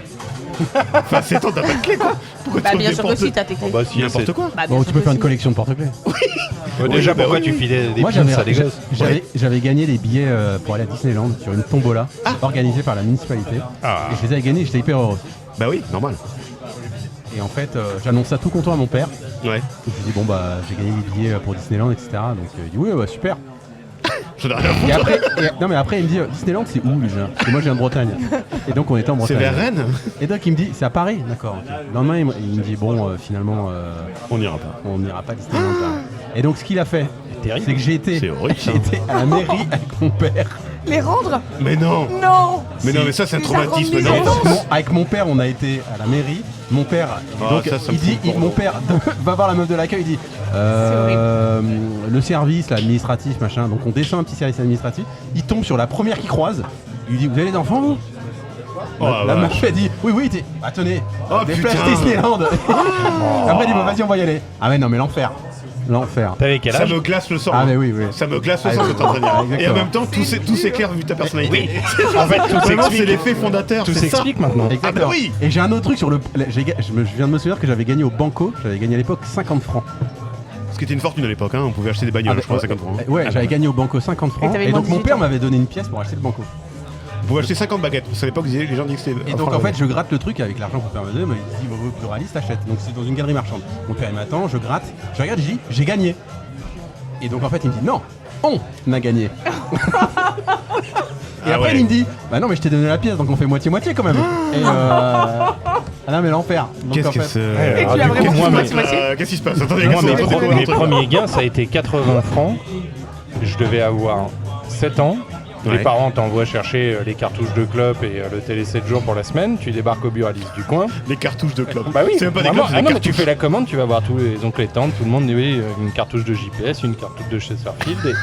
Enfin, 7 ans, t'as pas de clés, quoi. Pourquoi Bah tu bien offres sûr des que si, porte-clés? t'as tes clés. Bah si, N'importe quoi. Bah, bien Bon, sûr tu peux que faire une si. collection de porte-clés. Déjà, Oui, bah pourquoi oui. tu filais des Moi, pins à des gosses? j'avais gagné des billets pour aller à Disneyland sur une tombola organisée par la municipalité. Ah. Et je les avais gagnés, j'étais hyper heureux. Bah oui, normal. Et en fait, j'annonce ça tout content à mon père. Ouais. Et je lui dis, bon, bah, j'ai gagné des billets pour Disneyland, etc. Donc, il dit, oui, bah, super. J'en ai rien à foutre. Et après, non, mais après, il me dit, Disneyland, c'est où déjà? Parce que moi, je viens de Bretagne. Et donc, on était en C'est Bretagne. vers Rennes. Et donc, il me dit, c'est à Paris? D'accord. Ok. Le lendemain, il me dit, bon, finalement, On n'ira pas. on n'ira pas à Disneyland. là. Et donc, ce qu'il a fait, Terrible. c'est que j'ai été, C'est horrible, ça. j'ai été à la mairie avec mon père. Les rendre? Mais non. Non. Mais non, mais ça, c'est un Les traumatisme. arômes Non. des enfants. Avec mon père, on a été à la mairie. Mon père, Ah, donc, ça me il dit, fout le mon père va voir la meuf de l'accueil, il dit le service là, administratif, machin. Donc on descend un petit service administratif. Il tombe sur la première qui croise. Il lui dit, vous avez des enfants vous? Oh, La vache. meuf a dit, oui, oui, tenez, Oh, des putain. places Disneyland. Après, il dit, bon, vas-y, on va y aller. Ah, mais non, mais l'enfer. L'enfer. T'avais quel Ça âge? me glace le sang. Ah, hein. mais oui, oui. Ça me glace le Ah, sang oui. de t'entraîner. Et en Exactement. même temps, tout s'éclaire vu ta personnalité. En fait, tout Vraiment, c'est s'explique. l'effet fondateur. Tout c'est ça. s'explique maintenant. Exactement. Ah bah oui. Et j'ai un autre truc sur le. Je viens de me souvenir que j'avais gagné au Banco. J'avais gagné à l'époque 50 francs. Ce qui était une fortune à l'époque, hein. On pouvait acheter des bagnoles, je crois, à 50 francs. Ouais, j'avais gagné au Banco 50 francs. t'avais Et moins donc mon 18 père ans. m'avait donné une pièce pour acheter le Banco. pouvez acheter 50 baguettes. Parce qu'à l'époque, les gens disaient que c'était. Et donc en fait je gratte le truc avec l'argent que mon père me donne, il dit au pluraliste achète. Donc c'est dans une galerie marchande. Mon père il m'attend, je gratte, je regarde, je dis j'ai gagné. Et donc en fait il me dit non, on a gagné. Et après il me dit bah non mais je t'ai donné la pièce donc on fait moitié-moitié quand même. Et ah non mais l'enfer. Donc, Qu'est-ce en que fait, c'est Et tu as vraiment moi, fait mais- moitié-moitié. Qu'est-ce qui se passe? Attendez, Moi, qu'est-ce mes que- premiers gains, ça a été 80 francs. Je devais avoir 7 ans. Ouais. Les parents t'envoient chercher les cartouches de clope et le télé 7 jours pour la semaine. Tu débarques au buraliste du coin. Les cartouches de clope. Bah oui, C'est même pas des vraiment. clopes, c'est Ah des non, mais tu cartouches. fais la commande, tu vas voir tous les oncles et tantes, tout le monde dit oui, une cartouche de JPS, une cartouche de Chesterfield,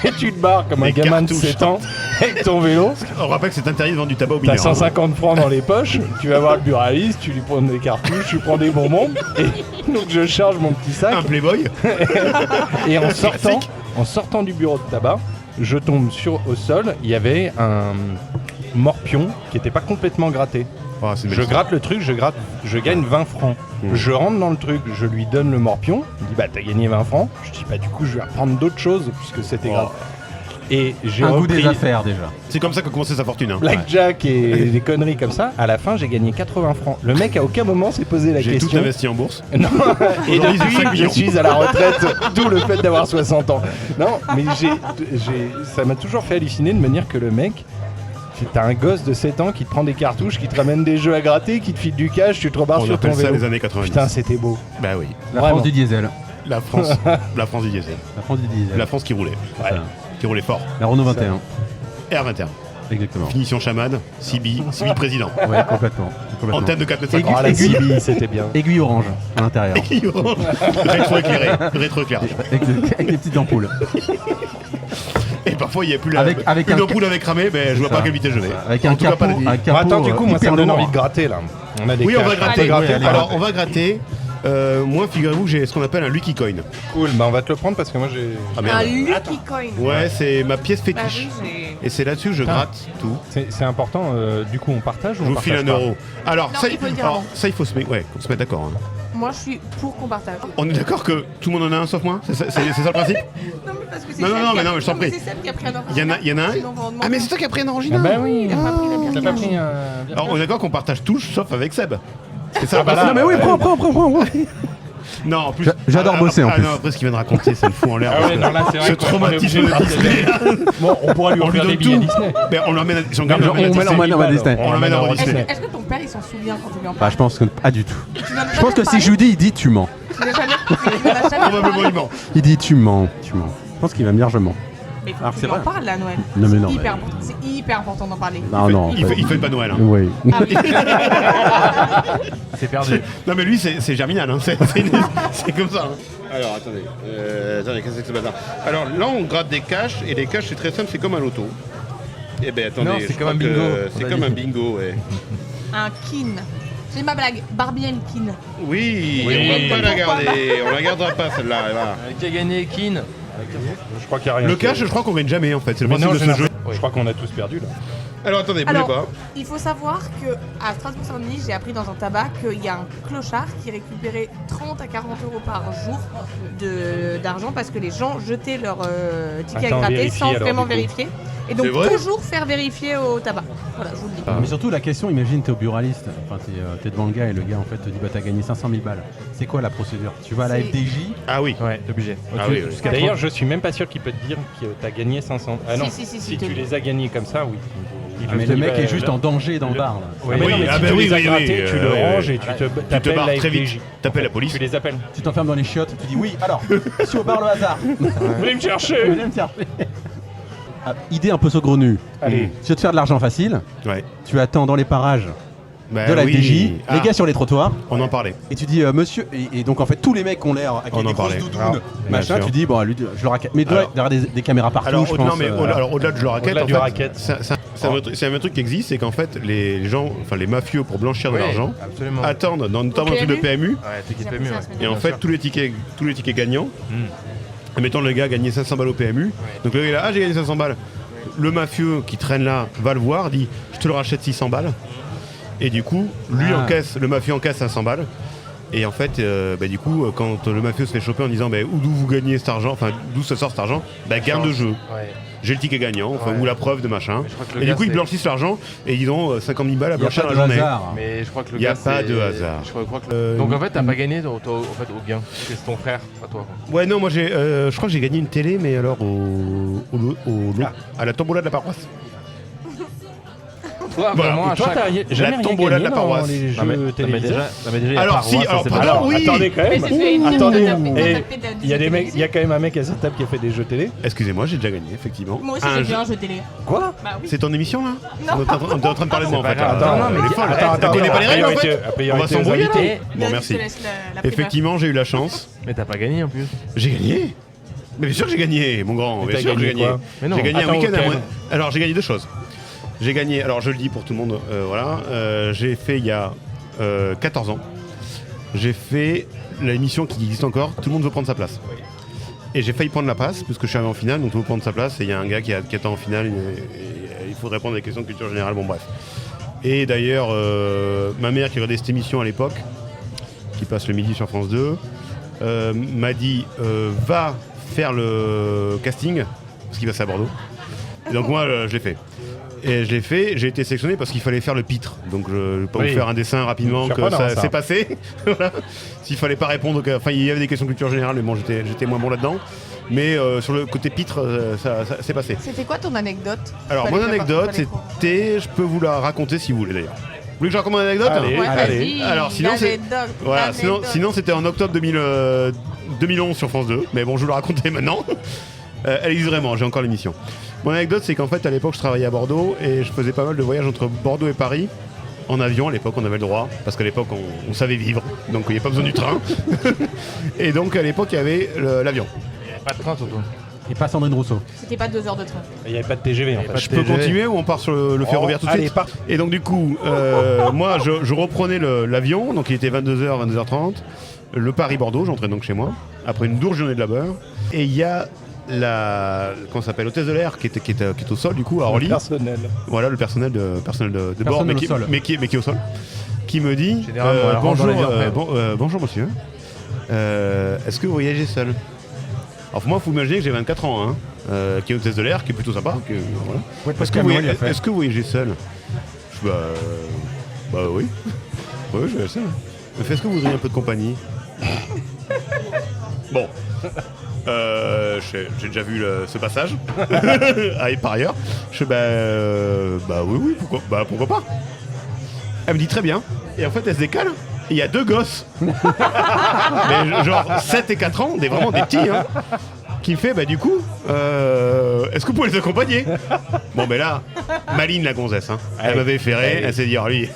et tu te barres comme un Des gamin de cartouches. 7 ans avec ton vélo. On rappelle que c'est interdit de vendre du tabac au T'as mineur. 150 francs dans les poches, tu vas voir le buraliste, tu lui prends des cartouches, tu prends des bonbons, et donc je charge mon petit sac, Un Playboy. et en Classique. sortant du bureau de tabac, je tombe au sol, il y avait un morpion qui n'était pas complètement gratté. Oh, c'est une Je belle gratte le truc, je gagne 20 francs. Je rentre dans le truc, je lui donne le morpion, il dit bah t'as gagné 20 francs. Je dis bah du coup je vais reprendre d'autres choses puisque c'était Oh. grave. Et j'ai un goût repris des affaires déjà. C'est comme ça qu'a commencé sa fortune. Hein. Blackjack et des conneries comme ça. À la fin j'ai gagné 80 francs. Le mec à aucun moment s'est posé la J'ai tout question. investi en bourse. Non. Et Aujourd'hui, c'est 5 depuis, je millions. suis à la retraite, d'où le fait d'avoir 60 ans. Non, mais ça m'a toujours fait halluciner de me dire que le mec, t'as un gosse de 7 ans qui te prend des cartouches, qui te ramène des jeux à gratter, qui te file du cash, tu te rebarres On sur ton appelle ça vélo. les années 90. Putain, c'était beau. Bah oui. La Vraiment. France du diesel. La France. La France du diesel. La France du diesel. La France qui roulait. Ouais. Ça. Qui roulait fort. La Renault 21. R21. Exactement. Finition chamade. Cibi président. Ouais, complètement. Antenne de 4 mètres Oh, la Aiguille. CB, c'était bien. Aiguille orange à l'intérieur. Rétroéclairé. Rétroéclairage. Avec des petites ampoules. Et parfois il n'y a plus la. Avec une un- ampoule avait cramé, mais je vois pas à quelle vitesse je vais. Avec En un tout cas, pas capot. de- Un capot Attends, du coup, moi ça hyper me donne lourd. envie de gratter là. On a des Oui, on va caches, gratter. peut gratter. Alors on va gratter. Moi, figurez-vous que j'ai ce qu'on appelle un Lucky Coin. Cool, bah on va te le prendre parce que moi j'ai. Ah Un merde. Lucky Coin. Ouais, c'est ma pièce Bah fétiche. oui, j'ai- Et c'est là-dessus que je gratte tout. C'est important, du coup on partage ou Je on vous file partage 1 pas euro. Alors, Non, ça, il faut le dire alors, avant. ça, il faut se mettre, ouais, faut se mettre d'accord. Hein. Moi, je suis pour qu'on partage. On est d'accord que tout le monde en a un sauf moi. C'est ça le principe. Non, mais parce que c'est Non, non, Seb non, qui mais a- non, mais je t'en mais prie. C'est Seb qui a pris un Il y en a un. Sinon, on va en demander. Ah, mais c'est toi qui as pris un Ah original. bah oui, Il a pas pris la bière. T'as pas pris un. Alors, on est d'accord qu'on partage tous sauf avec Seb. C'est ça. bah là, Non mais oui, prends. Non, en plus. J'adore bosser, en plus. Non, après ce qu'il vient de raconter, ça me fout en l'air. Ah parce ouais, que non, là, c'est vrai ce qu'on est traumatisme obligé de de Disney. Bon, on pourra lui On lui offrir donne des billets tout. Disney. Mais on l'emmène. J'en garde On l'emmène à l'emmène Disney. à Disney. On l'emmène à Disney. Disney. Est-ce que ton père, il s'en souvient quand tu lui en Bah parles je pense que pas du tout. Tu lui en as Je pense jamais que si je lui dis, il dit tu mens. parlé Tu lui en as jamais Probablement parlé il ment. Il dit tu mens. Je pense qu'il va me dire je mens. Mais il faut Alors, que c'est tu lui en vrai. parles là, Noël. Non, mais non, C'est hyper mais- important. C'est hyper important d'en parler. Non non. Il fait pas Noël. Hein. Oui. Ah oui. C'est perdu. Non mais lui c'est germinal, hein. c'est comme ça. Hein. Alors attendez, qu'est-ce que c'est ce bazar? Alors là on gratte des caches et les caches c'est très simple, c'est comme un loto. Eh ben attendez, Non, c'est je comme crois un bingo, que on c'est a comme dit. un bingo, ouais. Un kin. C'est ma blague. Barbie and kin. Oui, Oui. on va pas la garder, on la gardera pas celle-là. Voilà. Qui a gagné Kin? Je crois qu'il n'y a rien. Le cash, je crois qu'on gagne jamais en fait, c'est le Mais principe non, de ce jeu. je crois qu'on a tous perdu là. Alors attendez, bougez Alors, pas. il faut savoir que à Strasbourg-Saint-Denis, j'ai appris dans un tabac qu'il y a un clochard qui récupérait 30 à 40 euros par jour d'argent parce que les gens jetaient leur ticket Attends, à gratter vérifie, sans alors, vraiment du coup. vérifier. Et donc C'est vrai toujours faire vérifier au tabac. Voilà, je vous le dis. Mais surtout la question, imagine t'es au buraliste, enfin t'es devant le gars et le gars en fait te dit bah t'as gagné 500 000 balles. C'est quoi la procédure? Tu vas à la C'est- FDJ. Ah oui. Ouais, t'es obligé. Ah oui, oui. Jusqu'à D'ailleurs, je suis même pas sûr qu'il peut te dire que t'as gagné 500. Ah non, Si, tu les as gagnés comme ça, oui. Il Ah, peut mais te le dire, mec bah, est juste là- en danger dans le bar là. Oui, Oui, mais non, mais ah si bah tu oui, les as oui, grattés, oui, tu le oui, ranges oui. et tu Tu te t'appelles barres la très vite. FDJ. T'appelles la police. Tu les appelles. Tu t'enfermes dans les chiottes, tu dis oui, alors, je suis au bar le hasard. Venez me chercher. Venez me chercher. Ah, idée un peu saugrenue. Allez. Tu veux te faire de l'argent facile, Ouais. tu attends dans les parages Bah de la oui. FDJ, Ah, les gars sur les trottoirs, on en parlait. et tu dis monsieur, et donc en fait tous les mecs ont l'air avec On des en grosses parlait. doudounes, Alors, machin, bien sûr. tu dis bon, lui, je le raquette. Mais il doit Alors- y avoir des caméras partout, Alors, je non, pense. mais au-delà de le racket, Au-delà en du fait, racket. c'est un même truc qui existe, c'est qu'en fait, les gens, enfin les mafieux pour blanchir de Oui, l'argent, absolument. attendent dans notamment un truc de PMU, Ouais, t'es qui te fait mieux. ouais. et en Bien fait sûr. tous les tickets gagnants, admettons le gars a gagné 500 balles au PMU, donc le gars il a j'ai gagné 500 balles. Le mafieux qui traîne là va le voir, dit je te le rachète 600 balles, et du coup lui Ah. encaisse, le mafieux encaisse 500 balles. Et en fait, du coup, quand le mafieux se fait choper en disant d'où vous gagnez cet argent, enfin d'où ça sort cet argent, gain de jeu. Ouais. J'ai le ticket gagnant, ou la preuve de machin. Mais je crois que le Et gars, du coup, ils c'est- blanchissent l'argent et ils ont 50 000 balles à Il n'y a blanchir pas la de journée. hasard. Mais je crois que le Y a gars, pas c'est- de hasard. Je crois que Donc en fait, t'as pas gagné en fait, au gain. C'est ton frère, pas toi. Ouais, non, moi je crois que j'ai gagné une télé, mais alors à la tombola de la paroisse. Toi, Voilà. vraiment, à Et toi, chaque... t'as jamais rien tombola de la gagné dans paroisse. les Non, mais jeux téléviseurs. déjà, il y a Alors, paroisse, si, ça, alors, c'est pardon, pas grave. oui. Attendez quand Mais même. c'est fait une Attendez, tape- et tape- tape- il y a des mecs, il y a télévisée. quand même un mec à cette table qui a fait des jeux télé. Excusez-moi, j'ai déjà gagné, effectivement. Moi aussi Un j'ai jeu- vu un jeu télé. Quoi? Bah oui. C'est ton émission là Non. On est en train de parler de moi en pas fait. grave. Attends, non, mais elle est folle. attends, Elle connaît pas les règles en priorité- fait. On va priorité aux s'embrouiller là. invités. Bon, Vas-y, merci. je te laisse la primeur. Effectivement, j'ai eu la chance. Mais t'as pas gagné en plus. J'ai gagné. Mais bien sûr que j'ai gagné, mon grand. Mais Bien t'as sûr que j'ai gagné gagné. quoi? Mais non. J'ai gagné un Attends, week-end à auquel moi. Alors j'ai gagné deux choses. J'ai gagné, alors je le dis pour tout le monde, voilà. J'ai fait il y a 14 ans. J'ai fait l'émission qui existe encore, Tout le monde veut prendre sa place. Et j'ai failli prendre la place, parce que je suis arrivé en finale, donc tout le monde veut prendre sa place, et il y a un gars qui attend en finale, et il faut répondre à des questions de culture générale, bon bref. Et d'ailleurs, ma mère qui regardait cette émission à l'époque, qui passe le midi sur France 2, m'a dit va faire le casting, parce qu'il passe à Bordeaux. Et donc moi, je l'ai fait. Et je l'ai fait, j'ai été sélectionné parce qu'il fallait faire le pitre. Donc je vais pas Oui. vous faire un dessin rapidement que Surprenant, ça ça. s'est passé. Voilà. S'il fallait pas répondre, enfin il y avait des questions de culture générale, mais bon j'étais moins bon là-dedans. Mais sur le côté pitre, ça s'est passé. C'était quoi ton anecdote? Alors mon anecdote, c'était, je peux vous la raconter si vous voulez d'ailleurs. Vous voulez que je raconte mon anecdote Allez. Ouais, Allez. vas-y, Alors, sinon, c'est- l'anecdote, Voilà, l'anecdote. sinon c'était en octobre 2011 sur France 2, mais bon je vous le raconter maintenant. Elle existe vraiment, j'ai encore l'émission. Mon anecdote c'est qu'en fait à l'époque je travaillais à Bordeaux et je faisais pas mal de voyages entre Bordeaux et Paris. En avion, à l'époque on avait le droit, parce qu'à l'époque on savait vivre, donc il n'y a pas besoin du train. Et donc à l'époque il y avait l'avion. Pas de train, surtout. Et pas Sandrine Rousseau. C'était pas 2 heures de train. Il n'y avait pas de TGV en fait. Je peux continuer ou on part sur le ferroviaire tout de allez, suite part. Et donc du coup, moi je reprenais l'avion, donc il était 22h, 22h30, le Paris-Bordeaux, j'entrais donc chez moi, après une dure journée de labeur. Et il y a comment ça s'appelle, l'hôtesse de l'air qui est au sol du coup à Orly. Personnel. Voilà le personnel de bord, mais au qui, sol. mais qui est au sol, qui me dit Généralement, elle rentre dans bonjour, l'avion après. bonjour monsieur, est-ce que vous voyagez seul? Alors moi, il faut imaginer que j'ai 24 ans, hein, qui est hôtesse de l'air, qui est plutôt sympa. Voilà. Ouais, Est-ce que, est-ce que vous voyagez seul? Je bah oui. Oui, je vais seul. Mais est-ce que vous avez un peu de compagnie? Bon. J'ai déjà vu ce passage. Et par ailleurs, je fais bah oui, pourquoi pas? Elle me dit très bien. Et en fait, elle se décale. Et il y a deux gosses. Mais genre 7 et 4 ans, vraiment des petits, hein, qui me fait du coup, est-ce que vous pouvez les accompagner? Bon là, Maline la gonzesse, hein. Elle m'avait ferré, elle s'est dit, oh lui,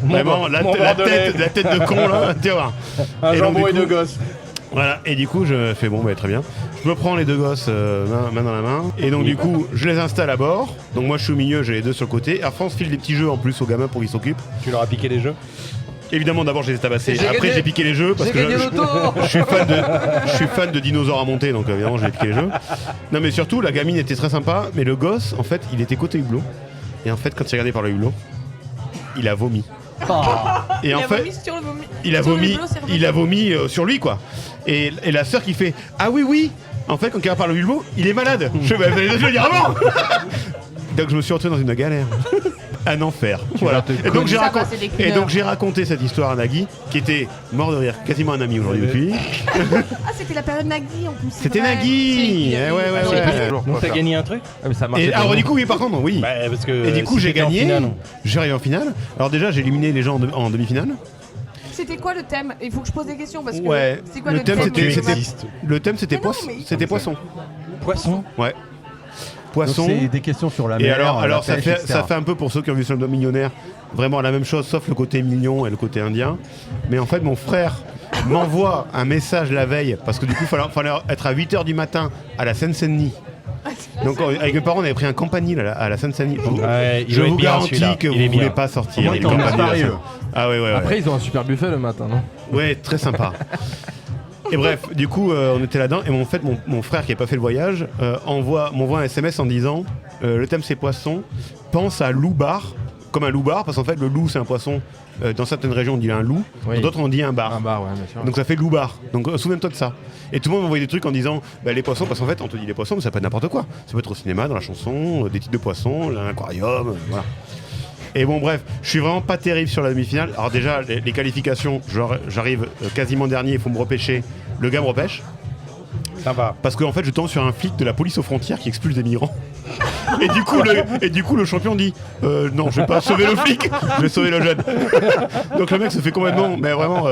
vraiment la tête de con là, tu vois. Un Et donc, jambon du et coup, deux gosses. Voilà, et du coup je fais très bien. Je me prends les deux gosses main dans la main. Et donc du coup je les installe à bord. Donc moi je suis au milieu, j'ai les deux sur le côté. Air France file des petits jeux en plus aux gamins pour qu'ils s'occupent. Tu leur as piqué les jeux? Évidemment d'abord je les ai tabassés. J'ai Après gagné. j'ai piqué les jeux parce J'ai que gagné l'auto. je suis fan de dinosaures à monter, donc évidemment j'ai piqué les jeux. Non mais surtout la gamine était très sympa, mais le gosse en fait il était côté hublot. Et en fait quand il regardait par le hublot, il a vomi. Et en fait vomi sur le vomi. il a Sur le vomi, hublot, c'est revenu. il a vomi sur lui quoi. Et la sœur qui fait ah oui. En fait quand il regarde par le hublot, il est malade. Je fais vous allez le dire avant. Donc je me suis retrouvé dans une galère. Un enfer. Voilà. Et donc j'ai Ça va, c'est des cleaners. raconté cette histoire à Nagui, qui était mort de rire, quasiment un ami aujourd'hui depuis. Ah, c'était la période Nagui en plus. c'est C'était vrai. Nagui. C'est- Eh ouais. Donc t'as gagné un truc? Ah, mais ça marche. Et alors du coup oui par contre oui. Bah, parce que Et du coup si j'ai t'étais en gagné. finale, J'ai arrivé en finale. Alors déjà j'ai éliminé les gens en demi-finale. C'était quoi le thème? Il faut que je pose des questions parce que. Ouais. C'est quoi Le le thème, thème? c'était- Tu c'était- existes. Le thème c'était Mais non, poisson. mais- C'était poisson. Poisson? Ouais. Donc Poisson. c'est des questions sur la Et mer. alors la ça pêche, fait etc. un peu pour ceux qui ont vu Slumdog Millionnaire, vraiment la même chose sauf le côté mignon et le côté indien. Mais en fait mon frère m'envoie un message la veille parce que du coup fallait être à 8h du matin à la Seine-Saint-Denis. Donc avec mes parents on avait pris un campanile à la Seine-Saint-Denis. Ouais, il Je doit vous être bien, garantis celui-là. que Il vous est ne voulez bien. pas sortir. Au moins, les ils t'ont campaniles préparé, à la eux. Ah ouais. Après, ils ont un super buffet le matin, non? Ouais, très sympa. Et bref, du coup, on était là-dedans. Et en fait, mon frère qui n'a pas fait le voyage m'envoie un SMS en disant le thème c'est poisson. Pense à Loubar comme un loup-bar, parce qu'en fait, le loup, c'est un poisson. Dans certaines régions, on dit un loup, Oui. dans d'autres, on dit un bar. Un bar, ouais, bien sûr. Donc ça fait loup-bar. Donc souviens-toi de ça. Et tout le monde m'envoyait des trucs en disant les poissons, parce qu'en fait, on te dit les poissons, mais ça peut être n'importe quoi. Ça peut être au cinéma, dans la chanson, des types de poissons, l'aquarium, voilà. Et bon, bref, je suis vraiment pas terrible sur la demi-finale. Alors, déjà, les qualifications, j'arrive quasiment dernier, il faut me repêcher. Le gars me repêche. Sympa. Parce qu'en fait, je tombe sur un flic de la police aux frontières qui expulse des migrants. Et du coup, le champion dit non, je vais pas sauver le flic, je vais sauver le jeune. Donc le mec se fait complètement, mais vraiment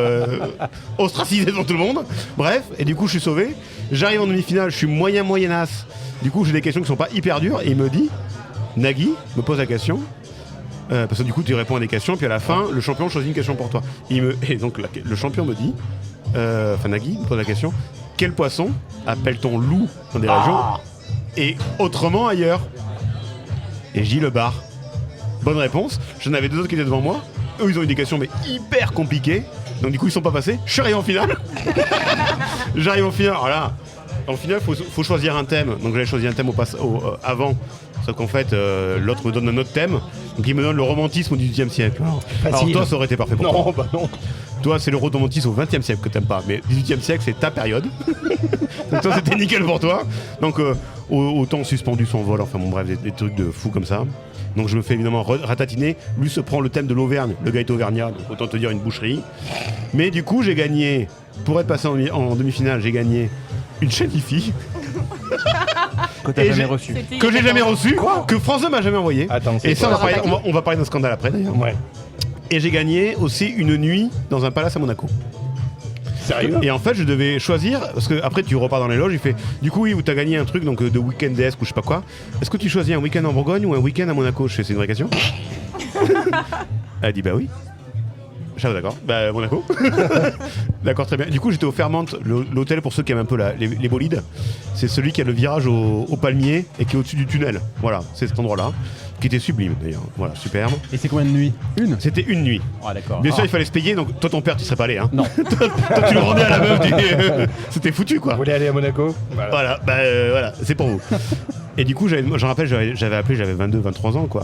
ostracisé devant tout le monde. Bref, et du coup, je suis sauvé. J'arrive en demi-finale, je suis moyenasse. Du coup, j'ai des questions qui sont pas hyper dures. Et il me dit, Nagui me pose la question. Parce que du coup, tu réponds à des questions, puis à la fin, le champion choisit une question pour toi. Et donc, le champion me dit, Nagui me pose la question, quel poisson appelle-t-on loup dans des régions et autrement ailleurs? Et j'ai dit le bar. Bonne réponse. J'en avais deux autres qui étaient devant moi. Eux, ils ont eu des questions mais hyper compliquées. Donc du coup, ils sont pas passés. Je suis arrivé en finale. J'arrive en finale. Alors là, en finale, faut choisir un thème. Donc j'avais choisi un thème avant. Sauf qu'en fait, l'autre me donne un autre thème. Donc il me donne le romantisme au XVIIIe siècle. Alors toi, ça aurait été parfait pour toi. Non, bah non. Toi, c'est le romantisme au XXe siècle que t'aimes pas, mais 18e siècle, c'est ta période. Donc toi, c'était nickel pour toi. Donc autant suspendu son vol, enfin bon bref, des trucs de fou comme ça. Donc je me fais évidemment ratatiner. Lui se prend le thème de l'Auvergne, le gars est auvergnat, donc autant te dire une boucherie. Mais du coup, j'ai gagné, pour être passé en demi-finale, j'ai gagné une chaîne IFI. Que t'as jamais reçu. Que j'ai jamais reçu, que France 2 m'a jamais envoyé. Attends, et ça, on va parler d'un scandale après d'ailleurs. Ouais. Et j'ai gagné aussi une nuit dans un palace à Monaco. Sérieux? Et en fait, je devais choisir, parce que après tu repars dans les loges, il fait du coup, oui, où t'as gagné un truc donc de week-end desk ou je sais pas quoi. Est-ce que tu choisis un week-end en Bourgogne ou un week-end à Monaco? Je fais, c'est une vraie question. Elle dit bah oui. Je suis d'accord, bah Monaco. D'accord, très bien. Du coup, j'étais au Fairmont, l'hôtel pour ceux qui aiment un peu les bolides. C'est celui qui a le virage au palmier et qui est au-dessus du tunnel. Voilà, c'est cet endroit-là, qui était sublime d'ailleurs. Voilà, superbe. Et c'est combien de nuits? Une? C'était une nuit. Ah d'accord. Bien sûr, il fallait se payer, donc toi, ton père, tu serais pas allé. Hein. Non. Toi, tu le rendais à la meuf. C'était foutu, quoi. Vous voulez aller à Monaco? Voilà, voilà, c'est pour vous. Et du coup, je rappelle, j'avais appelé, j'avais 22, 23 ans, quoi.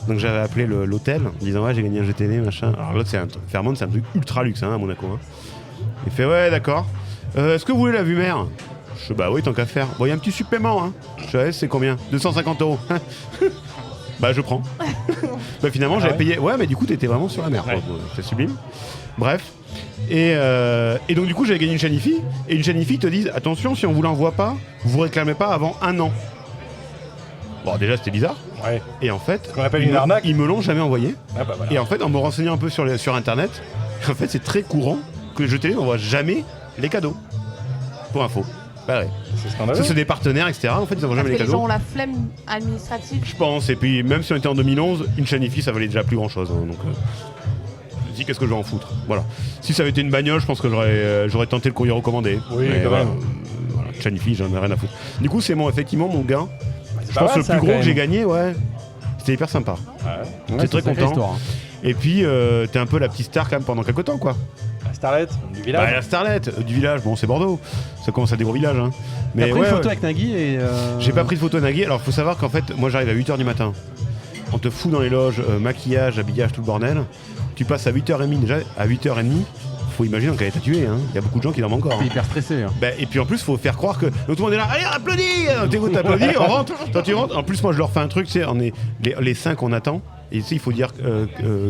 Donc j'avais appelé l'hôtel en disant ouais, j'ai gagné un GTD, machin. Alors l'autre, Fairmont, c'est un truc ultra luxe hein, à Monaco. Hein. Il fait ouais, d'accord. Est-ce que vous voulez la vue mer? Je fais bah oui, tant qu'à faire. Bon, il y a un petit supplément. Hein. Je fais c'est combien? 250 €. Bah je prends. Bah finalement, j'avais payé. Ouais, mais du coup, t'étais vraiment sur la mer. Ouais. C'est sublime. Bref. Et donc du coup, j'avais gagné une chaîne IFI. Et une chaîne IFI te dit attention, si on vous l'envoie pas, vous réclamez pas avant 1 an. Bon, déjà, c'était bizarre. Ouais. Et en fait, qu'on appelle une arnaque. Ils me l'ont jamais envoyé. Ah bah voilà. Et en fait, en me renseignant un peu sur Internet, en fait, c'est très courant que les jeux télé n'envoient jamais les cadeaux. Pour info. Bah ouais. C'est scandaleux. Ça, c'est des partenaires, etc. En fait, ils n'envoient jamais les Les gens cadeaux. ont la flemme administrative. Je pense. Et puis, même si on était en 2011, une chaîne IFI, ça valait déjà plus grand-chose. Hein, donc, je me dis, qu'est-ce que je vais en foutre? Voilà. Si ça avait été une bagnole, je pense que j'aurais tenté le courrier recommandé. Oui, mais quand même. Voilà, chaîne IFI, j'en ai rien à foutre. Du coup, c'est effectivement mon gain. Je pas pense mal, le ça, plus quand gros même. que j'ai gagné, ouais. C'était hyper sympa. Ouais. J'étais très content. Histoire, hein. Et puis, t'es un peu la petite star quand même pendant quelques temps, quoi. La Starlet du Bah, village. la starlette du village, bon, c'est Bordeaux. Ça commence à des gros villages, hein. T'as Mais pris ouais, une photo ouais. avec Nagui et. J'ai pas pris de photo à Nagui. Alors, faut savoir qu'en fait, moi, j'arrive à 8h du matin. On te fout dans les loges, maquillage, habillage, tout le bordel. Tu passes à 8h30. Déjà, à 8h30, faut imaginer qu'elle est tué, hein. Il y a beaucoup de gens qui dorment encore. T'es Hein. hyper stressé. Hein. Bah, et puis en plus, faut faire croire que. Donc tout le monde est là, allez, applaudis! T'applaudis, on rentre. Toi, tu rentres. En plus, moi, je leur fais un truc, tu sais, on est les 5, on attend. Et tu sais, il faut dire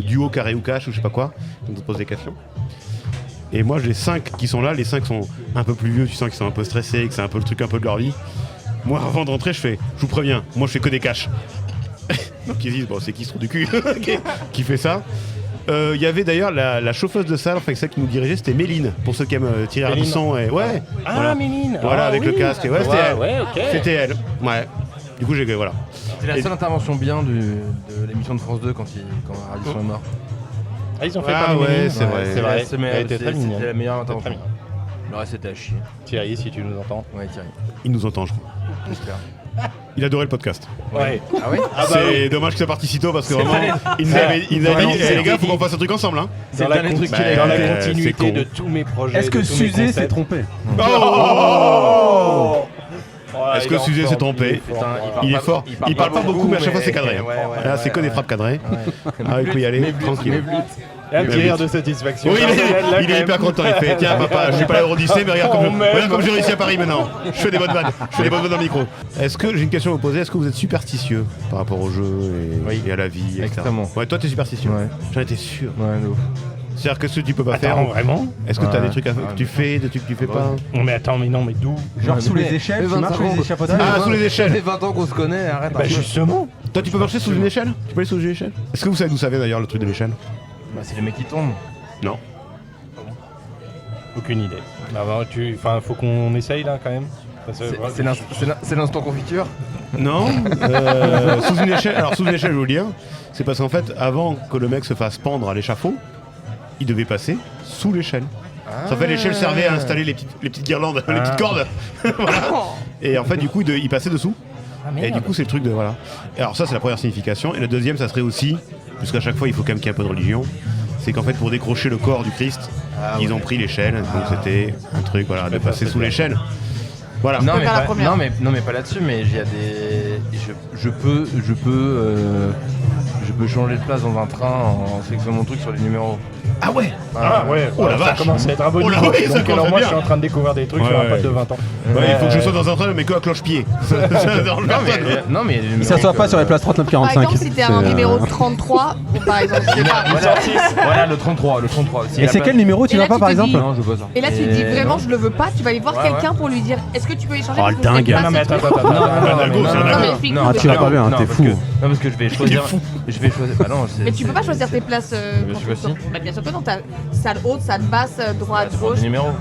duo, carré ou cash ou je sais pas quoi. On te pose des questions. Et moi, les 5 qui sont là, les 5 sont un peu plus vieux, tu sens qu'ils sont un peu stressés, que c'est un peu le truc un peu de leur vie. Moi, avant de rentrer, je vous préviens, moi, je fais que des cash. Donc ils disent, bon, c'est qui ce trou du cul qui fait ça? Il y avait d'ailleurs la chauffeuse de salle, enfin celle qui nous dirigeait, c'était Méline, pour ceux qui aiment tirer du son. Et, ouais, Ah, voilà. Méline. Voilà, Ah, avec le oui. casque. Et ouais, c'était elle. Ouais, ok. C'était elle. Ouais. Du coup, voilà. C'est la Et- seule intervention bien de l'émission de France 2 quand Radisson est mort. Ah, ils ont fait Ah pas ouais, Méline. c'est vrai. C'est vrai. C'est Elle était très mignonne. C'était la meilleure C'était très intervention. mignonne. Le reste c'était à chier. Thierry, si tu nous entends. Ouais, Thierry. Il nous entend, je crois. J'espère. Il adorait le podcast. Ouais. Ah ouais C'est dommage que ça parte si tôt parce que vraiment, il nous a dit, les gars, faut qu'on fasse un truc ensemble. Hein. C'est Dans le la, dernier truc qu'il a dans écouté. la C'est continuité con. de tous mes projets. Est-ce que de tous mes Suzé s'est concepts. trompé? Oh, Est-ce que Suzé s'est trompé? Il est fort. Il parle pas beaucoup, mais à chaque fois c'est cadré. Là, c'est que des frappes cadrées. Ah, il peut y aller, tranquille. Un petit rire de satisfaction. Oui, il est hyper content. Il fait tiens, papa, je suis pas à l'Eurodyssée, mais regarde comme j'ai réussi à Paris maintenant. Je fais des bonnes vannes. Je fais des bonnes vannes dans le micro. Est-ce que j'ai une question à vous poser? Est-ce que vous êtes superstitieux par rapport au jeu et à la vie, etc. Extrêmement. Ouais, toi, t'es superstitieux. Ouais. J'en étais sûr. Ouais, de ouf. C'est-à-dire que ce que tu peux pas Attends, faire. vraiment? Est-ce que t'as Ouais. des trucs que tu fais, des trucs que tu fais pas? Non, mais attends, mais d'où? Genre sous les échelles, tu marches sous les échafaudages. Ah, sous les échelles. Ça fait 20 ans qu'on se connaît, arrête. Bah justement. Toi, tu peux marcher sous une échelle? Tu peux aller sous une échelle? Est-ce que vous savez d'où ça vient d'ailleurs le truc de l'échelle? Bah, c'est les mecs qui tombent. Non. Aucune idée. Enfin, faut qu'on essaye là quand même. C'est l'instant confiture. Non. Sous une échelle. Alors sous une échelle, je vais vous le dire. C'est parce qu'en fait, avant que le mec se fasse pendre à l'échafaud, il devait passer sous l'échelle. En fait, l'échelle servait à installer les petites guirlandes, les petites cordes. Voilà. Et en fait, du coup, il passait dessous. Et du coup, c'est le truc de voilà. Et alors ça, c'est la première signification. Et la deuxième, ça serait aussi, puisqu'à chaque fois, il faut quand même qu'il y ait un peu de religion. C'est qu'en fait, pour décrocher le corps du Christ, ils ont pris l'échelle. Donc c'était un truc, voilà, de passer sous l'échelle. Voilà. Non mais, faire la pas, première. non mais pas là-dessus, mais il y a des. Je peux changer de place dans un train en sélectionnant mon truc sur les numéros. Ah ouais. Ah ouais, Oh la ça vache. commence à être un bon Oh là niveau. oui, ça Donc commence alors à moi bien. je suis en train de découvrir des trucs Ouais, sur un ouais. pote de 20 ans. Ouais, il faut que je sois dans un train, mais que à cloche-pied. Ça dérange personne. Non mais Il s'assoit pas sur les places 39-45. Par exemple, si t'es un numéro 33, ou par exemple, je sais pas. Voilà le 33. Si Et la c'est place- quel numéro tu Et vas là, pas tu par te exemple dis- Non, je veux pas ça. Et là, tu te dis vraiment, non. je le veux pas, tu vas aller voir Ouais, quelqu'un pour lui dire est-ce que tu peux échanger Oh, parce le que je dingue. n'aime pas Non mais ce attends, truc. attends, un algo, c'est un Non, algo. mais explique-nous. Ah, tu vas pas bien, Non, t'es parce fou. que- Non parce que je vais choisir. fou. Je vais choisir. Bah non, c'est. Mais tu peux pas choisir tes places Mais quand je tu veux aussi. Bah bien sûr que non, t'as salle haute, salle basse, droite, Sur gauche. des numéros.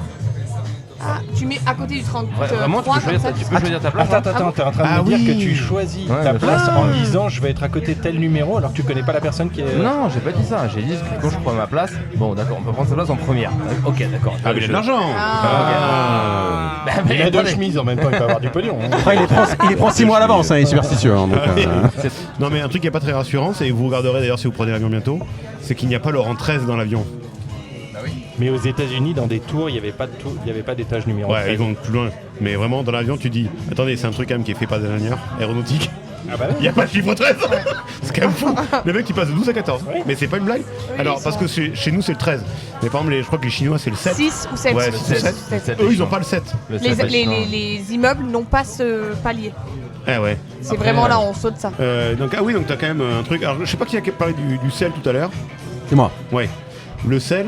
Ah, tu mets à côté du 33 Vraiment, tu peux choisir ta place. Attends, t'es en train de Ah me dire oui. que tu choisis Ouais, ta mais place ça- en disant je vais être à côté de tel numéro alors que tu connais pas la personne qui est. Non, j'ai pas dit ça. J'ai dit que quand je prends ma place, bon d'accord, on peut prendre sa place en première. Ok, d'accord. Ah, mais il a de l'argent. Bah, Il a deux attendez. chemises en même temps, il peut avoir du pognon. hein. Après, il les prend 6 mois à l'avance, il est superstitieux. Donc, Non, mais un truc qui est pas très rassurant, c'est, et vous regarderez d'ailleurs si vous prenez l'avion bientôt, c'est qu'il n'y a pas le rang 13 dans l'avion. Mais aux États-Unis, dans des tours, il n'y avait pas de tour, il y avait pas d'étage numéro Ouais, 13. ils vont plus loin. Mais vraiment, dans l'avion, tu dis attendez, c'est un truc quand même qui est fait par des ingénieurs aéronautiques. Ah bah Il n'y a pas le chiffre 13. C'est quand même fou. Le mec, il passe de 12 à 14. Mais c'est pas une blague. Alors, ils parce sont- que chez nous, c'est le 13. Mais par exemple, je crois que les Chinois, c'est le 7. 6 ou 7. Ouais, 6 ou 7. Eux, ils ont pas le 7. Les immeubles n'ont pas ce palier. Eh ouais. C'est vraiment là, on saute ça. Donc, ah oui, donc t'as quand même un truc. Alors, je sais pas qui a parlé du sel tout à l'heure. c'est moi. Ouais. Le sel,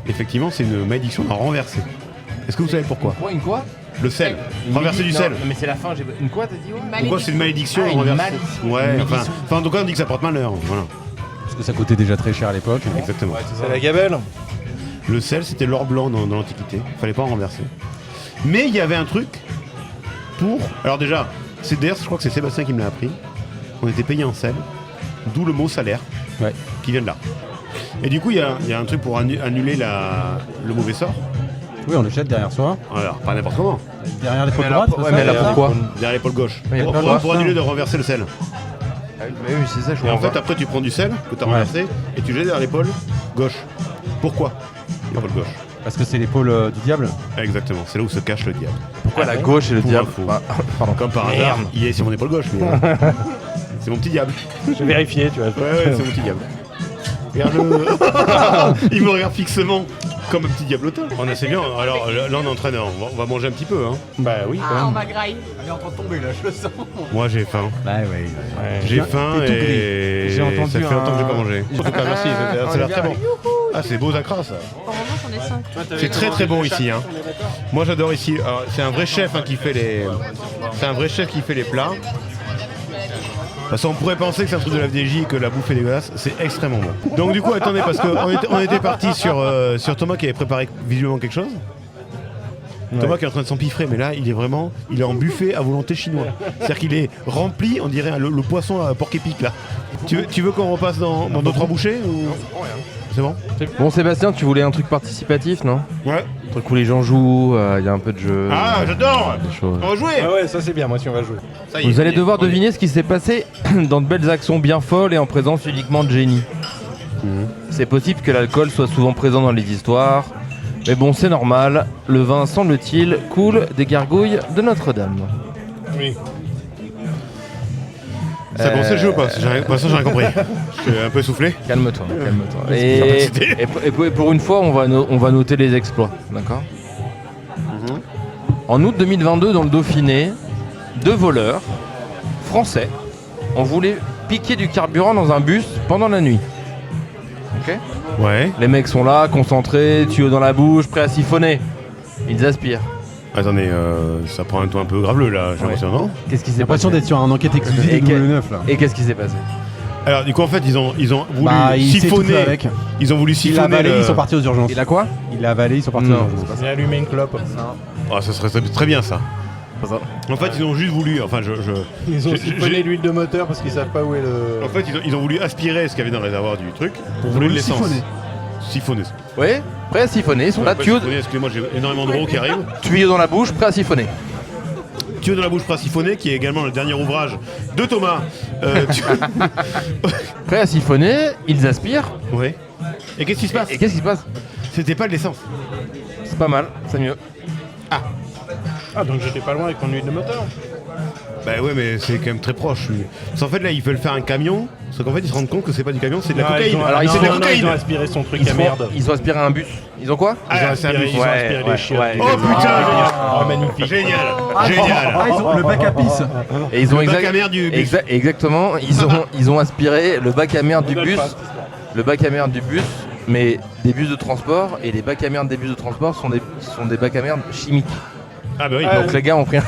effectivement, c'est une malédiction à renverser. Est-ce que vous savez pourquoi? Une quoi Le sel. Renverser du sel. Non, mais c'est la fin. Une quoi t'as dit ouais Pourquoi c'est une malédiction Ah, une renversée? malédiction. Ouais, Une enfin, malédiction. en tout cas, on dit que ça porte malheur. Voilà, Parce que ça coûtait déjà très cher à l'époque. exactement. C'est la gabelle. Le sel, c'était l'or blanc dans l'Antiquité. Fallait pas en renverser. Mais il y avait un truc pour. Alors, déjà, c'est d'ailleurs, je crois que c'est Sébastien qui me l'a appris. On était payé en sel, d'où le mot salaire, Ouais. qui vient de là. Et du coup, il y a un truc pour annuler le mauvais sort. Oui, on le jette derrière soi. Alors, pas n'importe comment. Derrière l'épaule Mais alors, droite. ouais, c'est mais ça, là, c'est ça pourquoi Derrière l'épaule gauche. Mais Pour, pourquoi pour annuler de renverser le sel. Mais oui, c'est ça, je Et en comprends fait, après, tu prends du sel que tu as renversé et tu jettes derrière l'épaule gauche. Pourquoi l'épaule gauche? Parce que c'est l'épaule du diable. Exactement, c'est là où se cache le diable. Pourquoi la gauche et le Pour diable info. Pardon. Comme par hasard, il est sur mon épaule gauche. Mais, c'est mon petit diable. J'ai vérifié, tu vois. Ouais, c'est mon petit diable. Regarde-le. Il me regarde fixement comme un petit diablotin. On est assez bien. Alors là, on est en train de. On va manger un petit peu. Hein. Bah oui, quand Ah, on même. va grailler. Moi, j'ai faim. Bah ouais. J'ai faim T'es tout et J'ai entendu ça fait longtemps que j'ai pas un- mangé. En tout cas, merci. Ça a l'air très bon. Ah, c'est beau Zakra, ça. En revanche, on est 5. C'est très très bon ici. Hein. Moi, j'adore ici. Alors, c'est un vrai chef qui fait les. C'est un vrai chef qui fait les plats. Parce qu'on pourrait penser que c'est un truc de la FDJ et que la bouffe est dégueulasse, c'est extrêmement bon. Donc du coup, attendez, parce qu'on était parti sur Thomas qui avait préparé visuellement quelque chose. Thomas qui est en train de s'empiffrer, mais là, il est en buffet à volonté chinois. C'est-à-dire qu'il est rempli, on dirait le poisson à porc épic là. Tu veux qu'on repasse dans d'autres bouchées ou... C'est bon? Bon, Sébastien, tu voulais un truc participatif, non? Ouais. Un truc où les gens jouent, il y a un peu de jeu. Ah, j'adore! Des choses. On va jouer! Ah ouais, ça c'est bien, moi si on va jouer. Ça y est, Vous allez on y est. devoir On y est. deviner ce qui s'est passé dans de belles actions bien folles et en présence uniquement de génie. C'est possible que l'alcool soit souvent présent dans les histoires, mais bon, c'est normal. Le vin, semble-t-il, coule des gargouilles de Notre-Dame. Oui. Ça commence le jeu ou pas? Pour l'instant, j'ai rien compris. Je suis un peu soufflé. Calme-toi, calme-toi. Et pour une fois, on va noter les exploits, d'accord? En août 2022, dans le Dauphiné, 2 voleurs français ont voulu piquer du carburant dans un bus pendant la nuit. Ok? Ouais. Les mecs sont là, concentrés, tuyaux dans la bouche, prêts à siphonner. Ils aspirent. Attendez, ça prend un ton un peu graveleux là, j'ai l'impression, non? Qu'est-ce qui J'ai s'est l'impression passé? d'être sur un enquête exclusive Et de que- W9 là. Et qu'est-ce qui s'est passé? Alors, du coup, en fait, ils ont voulu Il s'est étouffé siphonner. avec. Ils ont voulu Il l'a siphonner. avalé, ils sont partis aux urgences. Il a quoi? Il l'a avalé, ils sont partis Non. aux urgences. J'ai allumé une clope. Ah, ça serait très bien ça. En fait, ils ont juste voulu. Enfin, Ils ont j'ai- siphonné l'huile de moteur parce qu'ils savent pas où est le. En fait, ils ont voulu aspirer ce qu'il y avait dans le réservoir du truc pour voler de voulu l'essence. siphonner. Siphonner. Oui, prêts à siphonner. Ils sont là, Pas tuyaux, siphonner, excusez-moi, j'ai énormément de gros qui arrivent. tuyaux dans la bouche, prêts à siphonner. Tuyau dans la bouche, prêt à siphonner, qui est également le dernier ouvrage de Thomas. Prêts à siphonner, ils aspirent. Ouais. Et qu'est-ce qui se passe? Et qu'est-ce qui se passe? C'était pas de l'essence. C'est pas mal, c'est mieux. Ah, donc j'étais pas loin avec mon huile de moteur. Bah ouais, mais c'est quand même très proche. Parce qu'en fait, là, ils veulent faire un camion. Sauf qu'en fait, ils se rendent compte que c'est pas du camion, c'est de la cocaïne. Alors, ils c'est de la cocaïne. Ils ont aspiré son truc Ils, à merde. ils ont aspiré un bus. Ils ont quoi? Ah, c'est un bus. Ils ont aspiré les chiottes. Oh putain! Oh, magnifique. Génial! Ah, Génial! ils ont le bac à pisse. Et ils ont Le bac à merde du bus. exactement, ils ont aspiré le bac à merde du bus. Le bac à merde du bus, mais des bus de transport, et les bacs à merde des bus de transport sont des bacs à merde chimiques. Ah bah oui. Donc les gars ont pris un...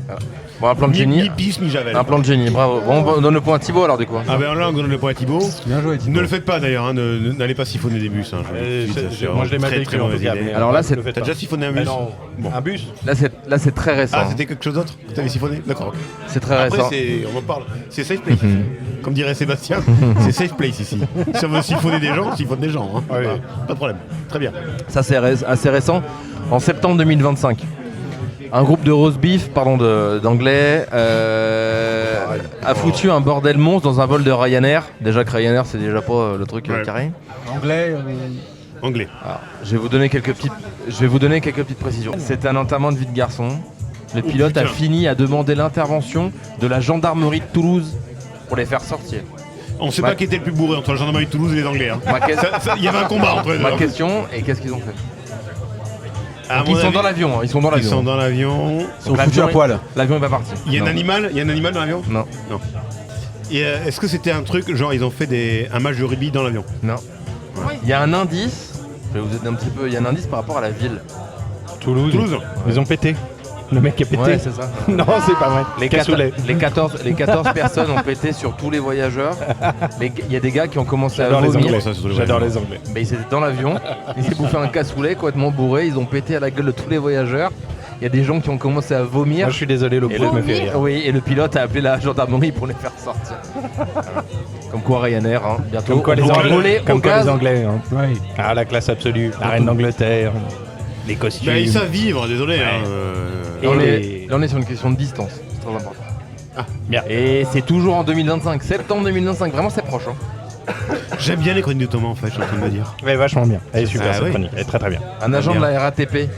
Voilà. Bon, un plan de génie. Mi pisse, mi javel. Un plan de génie, bravo. Bon, on donne le point à Thibaut alors du coup. Ah ben là, on donne le point à Thibaut. Bien joué, Thibaut. Ne le faites pas d'ailleurs, hein, n'allez pas siphonner des bus. Hein, je vous le dis, ça, c'est Moi je l'ai vraiment mal très, vécu très en tout mauvaise cas. idée. mais Alors là, ne c'est- le faites T'as pas. déjà siphonné un Mais bus? non, Bon. un bus. Là c'est très récent. Ah, c'était quelque chose d'autre que t'avais siphonné? D'accord. Ok. C'est très Après, récent. on en parle. C'est safe place. Comme dirait Sébastien, c'est safe place ici. Si on veut siphonner des gens, on siphonne des gens. Hein. Ouais. Pas de problème. Très bien. Ça c'est assez récent. En septembre 2025. Un groupe de roast beef, d'anglais, a foutu un bordel monstre dans un vol de Ryanair. Déjà que Ryanair c'est déjà pas le truc Ouais. carré. Anglais. Anglais. Alors, je vais vous donner quelques petites précisions. C'est un enterrement de vie de garçon. Le pilote a putain. fini à demander l'intervention de la gendarmerie de Toulouse pour les faire sortir. On sait Ma- pas qui était le plus bourré entre la gendarmerie de Toulouse et les Anglais. Hein. Ma, que- Il y avait un combat entre eux. ma hein. question est qu'est-ce qu'ils ont fait? À Donc, mon ils sont avis, dans l'avion, hein, ils sont dans Ils l'avion. sont dans l'avion. Ils sont foutus à poil. L'avion est pas parti. Il y a un Non. animal. Il y a un animal dans l'avion. Non, Et est-ce que c'était un truc genre ils ont fait un match de rugby dans l'avion? non. Il y a un indice. Je vais vous aider un petit peu. Il y a un indice par rapport à la ville. Toulouse. Toulouse. Ils ont pété. Le mec a pété. Ouais, c'est ça. Non, c'est pas vrai. Les Cassoulet. 14 personnes ont pété sur tous les voyageurs. Il y a des gars qui ont commencé à J'adore les vomir. Anglais. Ça, c'est sur le J'adore voyage. les Anglais. Mais ils étaient dans l'avion, ils s'est bouffé un cassoulet complètement bourré, ils ont pété à la gueule de tous les voyageurs. Il y a des gens qui ont commencé à vomir. Moi je suis désolé, le Et bruit me fait rire. oui, et le pilote a appelé la gendarmerie pour les faire sortir. Voilà. Comme quoi Ryanair, hein, bientôt. Comme quoi les on va Anglais. voler au Comme quoi gaz. les Anglais. Hein. Ouais. Ah, la classe absolue. La reine d'Angleterre. Les costumes. Bah, ils savent vivre, désolé. Ouais. Hein, Et Dans on les- est- là on est sur une question de distance, c'est très important. Ah, bien. Et c'est toujours en 2025, septembre 2025, vraiment c'est proche. Hein. J'aime bien les chroniques de Thomas en fait, je suis en train de me dire. Ouais, vachement bien. Elle est super Ah, cette oui. chronique. Elle est très très bien. Un agent de bien. la RATP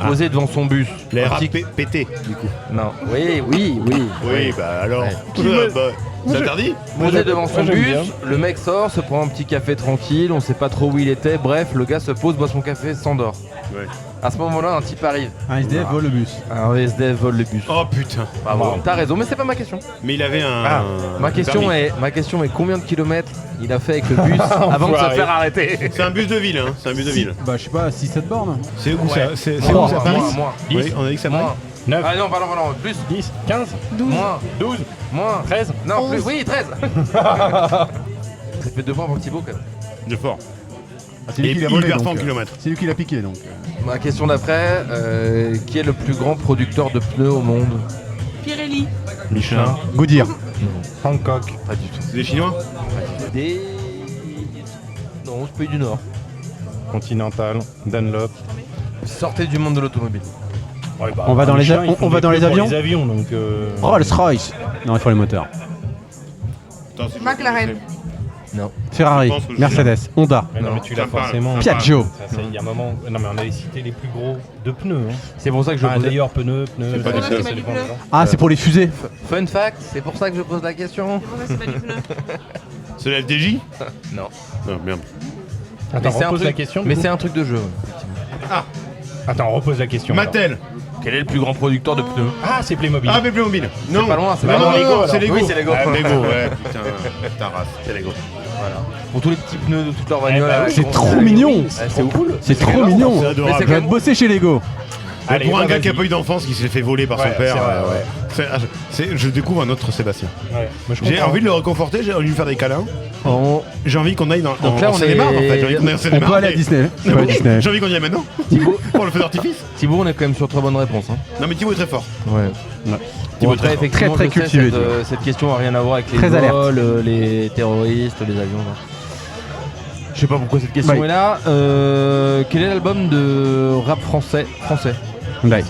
posé devant son bus. Les Un rats petit- pétés, du coup. Non, oui. Oui, bah alors. Ouais. Bah, c'est interdit? Posé devant son j'aime bus, bien. le mec sort, se prend un petit café tranquille, on sait pas trop où il était, bref, le gars se pose, boit son café, s'endort. Ouais. À ce moment-là, un type arrive. Un SDF vole le bus. Un SDF vole le bus. Oh putain. Bravo. T'as raison, mais c'est pas ma question. Mais il avait un. Ah, Ma question est combien de kilomètres il a fait avec le bus avant de se Enfoiré. faire arrêter. C'est un bus de ville, hein. C'est un bus de ville. Bah, je sais pas, 6-7 bornes. C'est où Ouais. ça? C'est Moins, où ça? Paris? moins, Oui, on a dit que ça Paris. moins. 9, Ah non, pardon, plus. 10, 15, Moins, 12, moins. 13. Non, plus. Oui, 13. Ça fait 2 points pour Thibaut quand même. De fort. Ah, c'est Et lui qui l'a il volé. perd donc, pas en kilomètres. C'est lui qui l'a piqué donc. Ma question d'après, qui est le plus grand producteur de pneus au monde? Pirelli. Michelin. Goodyear. Hancock. Pas du tout. C'est des Chinois? Des... Non, c'est pays du Nord. Continental. Dunlop. Sortez du monde de l'automobile. Ouais, bah, On va dans les Michelin, a- ils on font va des dans les pneus pour avions les avions donc. Rolls Royce. Non, il faut les moteurs. Attends, c'est McLaren. Non. Ferrari, Je pense que je- Mercedes, Honda, Mais non, mais tu l'as sympa, forcément. sympa. Piaggio. Il y a un moment. Non, mais on avait cité les plus gros de pneus. Hein. C'est pour ça que je pose. D'ailleurs, pneus. C'est pas du du pneu. pneu. Ah, c'est pour les fusées. Fun fact, c'est pour ça que je pose la question. C'est pour ça que c'est pas du pneu. C'est la FDJ Non. Non, merde. Attends, Mais c'est un repose truc- la question. du Mais coup. c'est un truc de jeu. effectivement. Attends, repose la question. alors. Mattel. Quel est le plus grand producteur de pneus Ah, c'est Playmobil. Ah, mais Playmobil. Non. pas loin, c'est Non, pas non, loin. non, Lego, non, alors. c'est Lego. Oui, c'est Lego. Ah, Lego, ouais, putain, ta race, c'est Lego. Pour tous les petits pneus de toute leur Eh bagnole. ben, avec- C'est trop mignon. c'est ouf. C'est trop mignon. C'est adorable. Mais c'est Je vais bosser chez Lego. Allez, Pour un bah, gars qui a vas-y. pas eu d'enfance, qui s'est fait voler par son Ouais, père, c'est vrai, ouais. je découvre un autre Sébastien. Ouais. Moi, je J'ai comprends. envie de le réconforter, j'ai envie de lui faire des câlins. On- J'ai envie qu'on aille dans Donc là, on Seine-et-Marne, est- en fait. J'ai envie qu'on aille en On Seine-et-Marne. peut aller à Disney. On peut aller à Disney. J'ai envie qu'on y aille maintenant. Thibaut, Pour le feu d'artifice. Thibaut, on est quand même sur très bonne réponse. Hein. Non, mais Thibaut est très fort. Ouais. Thibaut Bon, est très après, fort. effectivement, Très, je très sais, cultivé, cette question n'a rien à voir avec les Très alerte. vols, les terroristes, les avions. là. Je sais pas pourquoi cette question Oui. est là. Quel est l'album de rap français Ouais.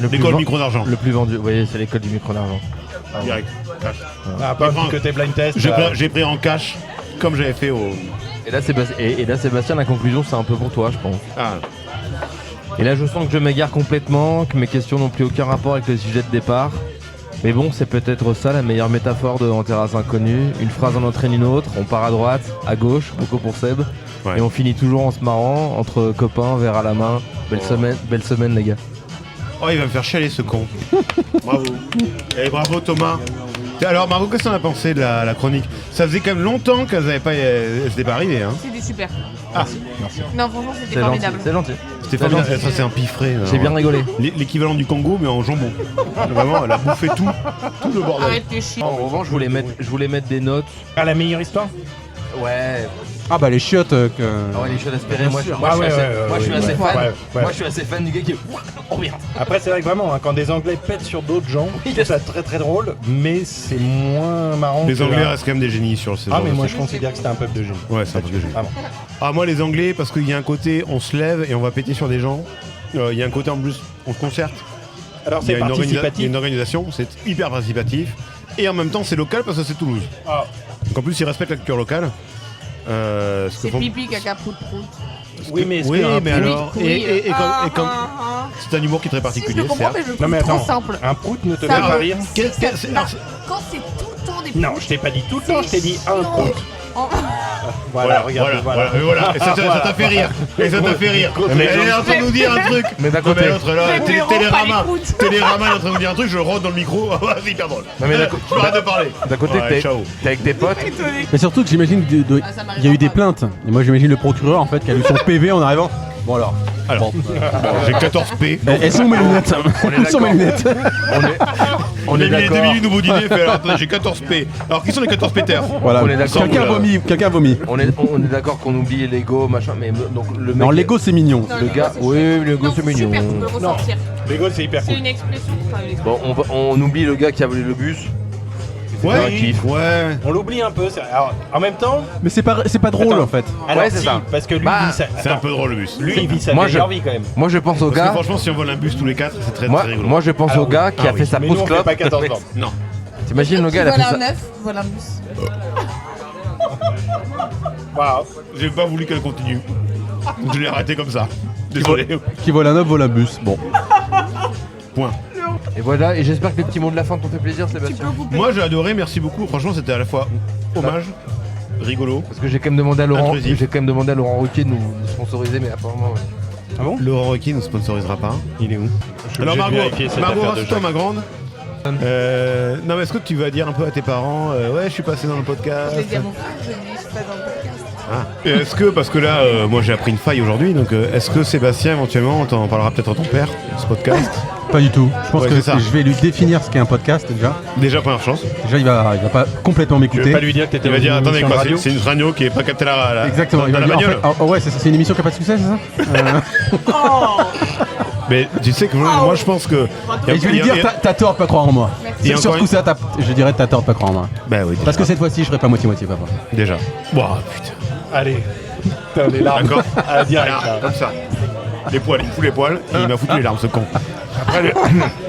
le plus, L'école ven- micro d'argent. le plus vendu. Oui, c'est l'école du micro d'argent. Direct. Cash. Ah, pas un petit côté blind test. J'ai pris en cash, comme j'avais fait au. Et là, Sébastien, la conclusion, c'est un peu pour toi, je pense. Ah, Et là, je sens que je m'égare complètement, que mes questions n'ont plus aucun rapport avec le sujet de départ. Mais bon, c'est peut-être ça la meilleure métaphore de En terrasse inconnue. Une phrase en entraîne une autre, on part à droite, à gauche, beaucoup pour Seb. Ouais. Et on finit toujours en se marrant, entre copains, verre à la main. Belle semaine les gars. oh, il va me faire chialer ce con. Bravo. Et bravo Thomas. Alors Margot, qu'est-ce que t'en as pensé de la chronique? Ça faisait quand même longtemps qu'elles n'avaient pas, c'était pas arrivé, hein. C'était super. Ah, Non, franchement, c'était C'est gentil, formidable. c'est gentil. c'était formidable. Ça c'est un piffré. J'ai bien rigolé. L'équivalent du Congo mais en jambon. Vraiment, elle a bouffé tout le bordel. Arrête tes chiens. En revanche, je voulais mettre des notes. Ah, la meilleure histoire. Ouais. Ah bah les chiottes que... Ah ouais, les choses espérées. Moi, je suis Ah ouais, assez- ouais, moi, je suis ouais, assez ouais. fan. Ouais, ouais. Moi, je suis assez fan du gars qui. Oh merde. Après, c'est vrai que vraiment, hein, quand des Anglais pètent sur d'autres gens, je trouve ça très très drôle, mais c'est moins marrant. Les que Anglais la- restent quand même des génies sur ce Ah, genre mais de moi truc. je considère que c'était un peuple de génie. Ouais, c'est un peu de génie. Vraiment. Ah, moi les Anglais, parce qu'il y a un côté, on se lève et on va péter sur des gens. Il y a un côté en plus, on se concerte. Alors Il y c'est a il y a participatif. une organisation, c'est hyper participatif. Et en même temps, c'est local parce que c'est Toulouse. Ah. Donc en plus, ils respectent la culture locale. Ce que C'est font- pipi, caca, prout, prout. Oui, mais est-ce Oui, qu'un mais prout- alors. Et comme. C'est un humour qui est très Si, je particulier, le comprends, certes. mais je le Non trouve mais trop attends, simple. un prout ne te fait Ça pas me- rire. Quand c'est tout le temps des Non, proutes, je t'ai pas dit tout le temps, je t'ai dit un chiant. prout. En- Voilà, regarde, voilà. Et ça t'a fait rire. Et ça t'a fait rire. Mais Elle est en train de nous dire un truc. Mais d'un Non, mais côté. l'autre là, Mais Véro, Télérama. pas les proutes. Télérama est en train de nous dire un truc, je le rôde dans le micro. Ah ouais, c'est hyper drôle. Non, mais d'accord. Je m'arrête de parler. D'un côté, Ouais, t'es ciao. avec des potes. Mais surtout que j'imagine qu'il Ah, ça m'arrive y a eu des pas. plaintes. Et moi j'imagine le procureur en fait qui a lu son PV en arrivant. Bon alors. Alors, j'ai 14 P. Elles sont mes lunettes. Elles sont mes lunettes. On est Il a mis les 2 d'accord. minutes nouveau dîner, il fait alors attendez, j'ai 14 P. Alors qui sont les 14 Peter? Voilà. On est d'accord. Quelqu'un vomit. Quelqu'un vomit. On est d'accord qu'on oublie Lego, machin, mais donc le mec. Non, Lego c'est mignon. Non, Le gars, c'est oui, chouette. Lego, Non, c'est mignon. Super, tu peux le ressortir. Lego, c'est hyper C'est cool. une expression. Enfin, une expression. Bon, on oublie le gars qui a volé le bus. Ouais, un kiff. ouais. On l'oublie un peu. Alors, en même temps, Mais c'est pas drôle Attends. en fait. alors Ouais, c'est si, ça. parce que lui, Bah, il vit sa... C'est un Attends, peu drôle le bus. lui, il vit sa Moi, meilleure je- vie quand même. Moi, je pense au Parce que gars. franchement, si on vole un bus tous les 4, c'est très Moi, très rigolo. moi, je pense Alors au gars qui a oui. fait sa Mais nous, pause on fait clope. pas 14 ans. Non. T'imagines le gars, il a fait Voilà ça. un œuf, voilà un bus. Waouh. J'ai pas voulu qu'elle continue. Je l'ai arrêté comme ça. Désolé. Qui vole un œuf, vole un bus. Bon. Point. Et voilà, et j'espère que les petits mots de la fin t'ont fait plaisir, Tu Sébastien. peux couper. Moi j'ai adoré, merci beaucoup. Franchement, c'était à la fois hommage, rigolo. Parce que j'ai quand même demandé à Laurent, Intrusif. Ruquier de nous sponsoriser, mais apparemment. Ouais. Ah bon? Laurent Ruquier ne sponsorisera pas. Il est où? Alors Margot, Margot, de rassure-toi ma grande. Non mais est-ce que tu vas dire un peu à tes parents ouais je suis passé dans le podcast. Je l'ai dit à mon frère, je lui ai dit, je suis pas dans le podcast. Ah. Et est-ce que, parce que là moi j'ai appris une faille aujourd'hui, donc est-ce que Sébastien éventuellement on t'en parlera peut-être à ton père, ce podcast? Pas du tout. Je pense Ouais, que c'est ça. je vais lui définir ce qu'est un podcast déjà. Déjà première chance. Déjà il va pas complètement Tu veux m'écouter. pas lui dire que t'étais Il va dans dire une attendez émission quoi, de radio? c'est une radio qui est pas captée la Exactement. dans Il va la dire, en bagnole. fait, ouais, c'est une émission qui a pas de succès, c'est ça Mais tu sais que moi je pense que. Et je vais lui dire t'as tort de pas croire en moi. Il y a C'est encore surtout ça. Je dirais t'as tort de pas croire en moi. Bah oui. Parce que cette fois-ci je ferai pas moitié-moitié, papa. déjà. Ouah, putain. Allez. Putain, les larmes. D'accord. Ah, direct, Là, là. comme ça. Les poils, il me fout les poils et il m'a foutu les larmes ce con.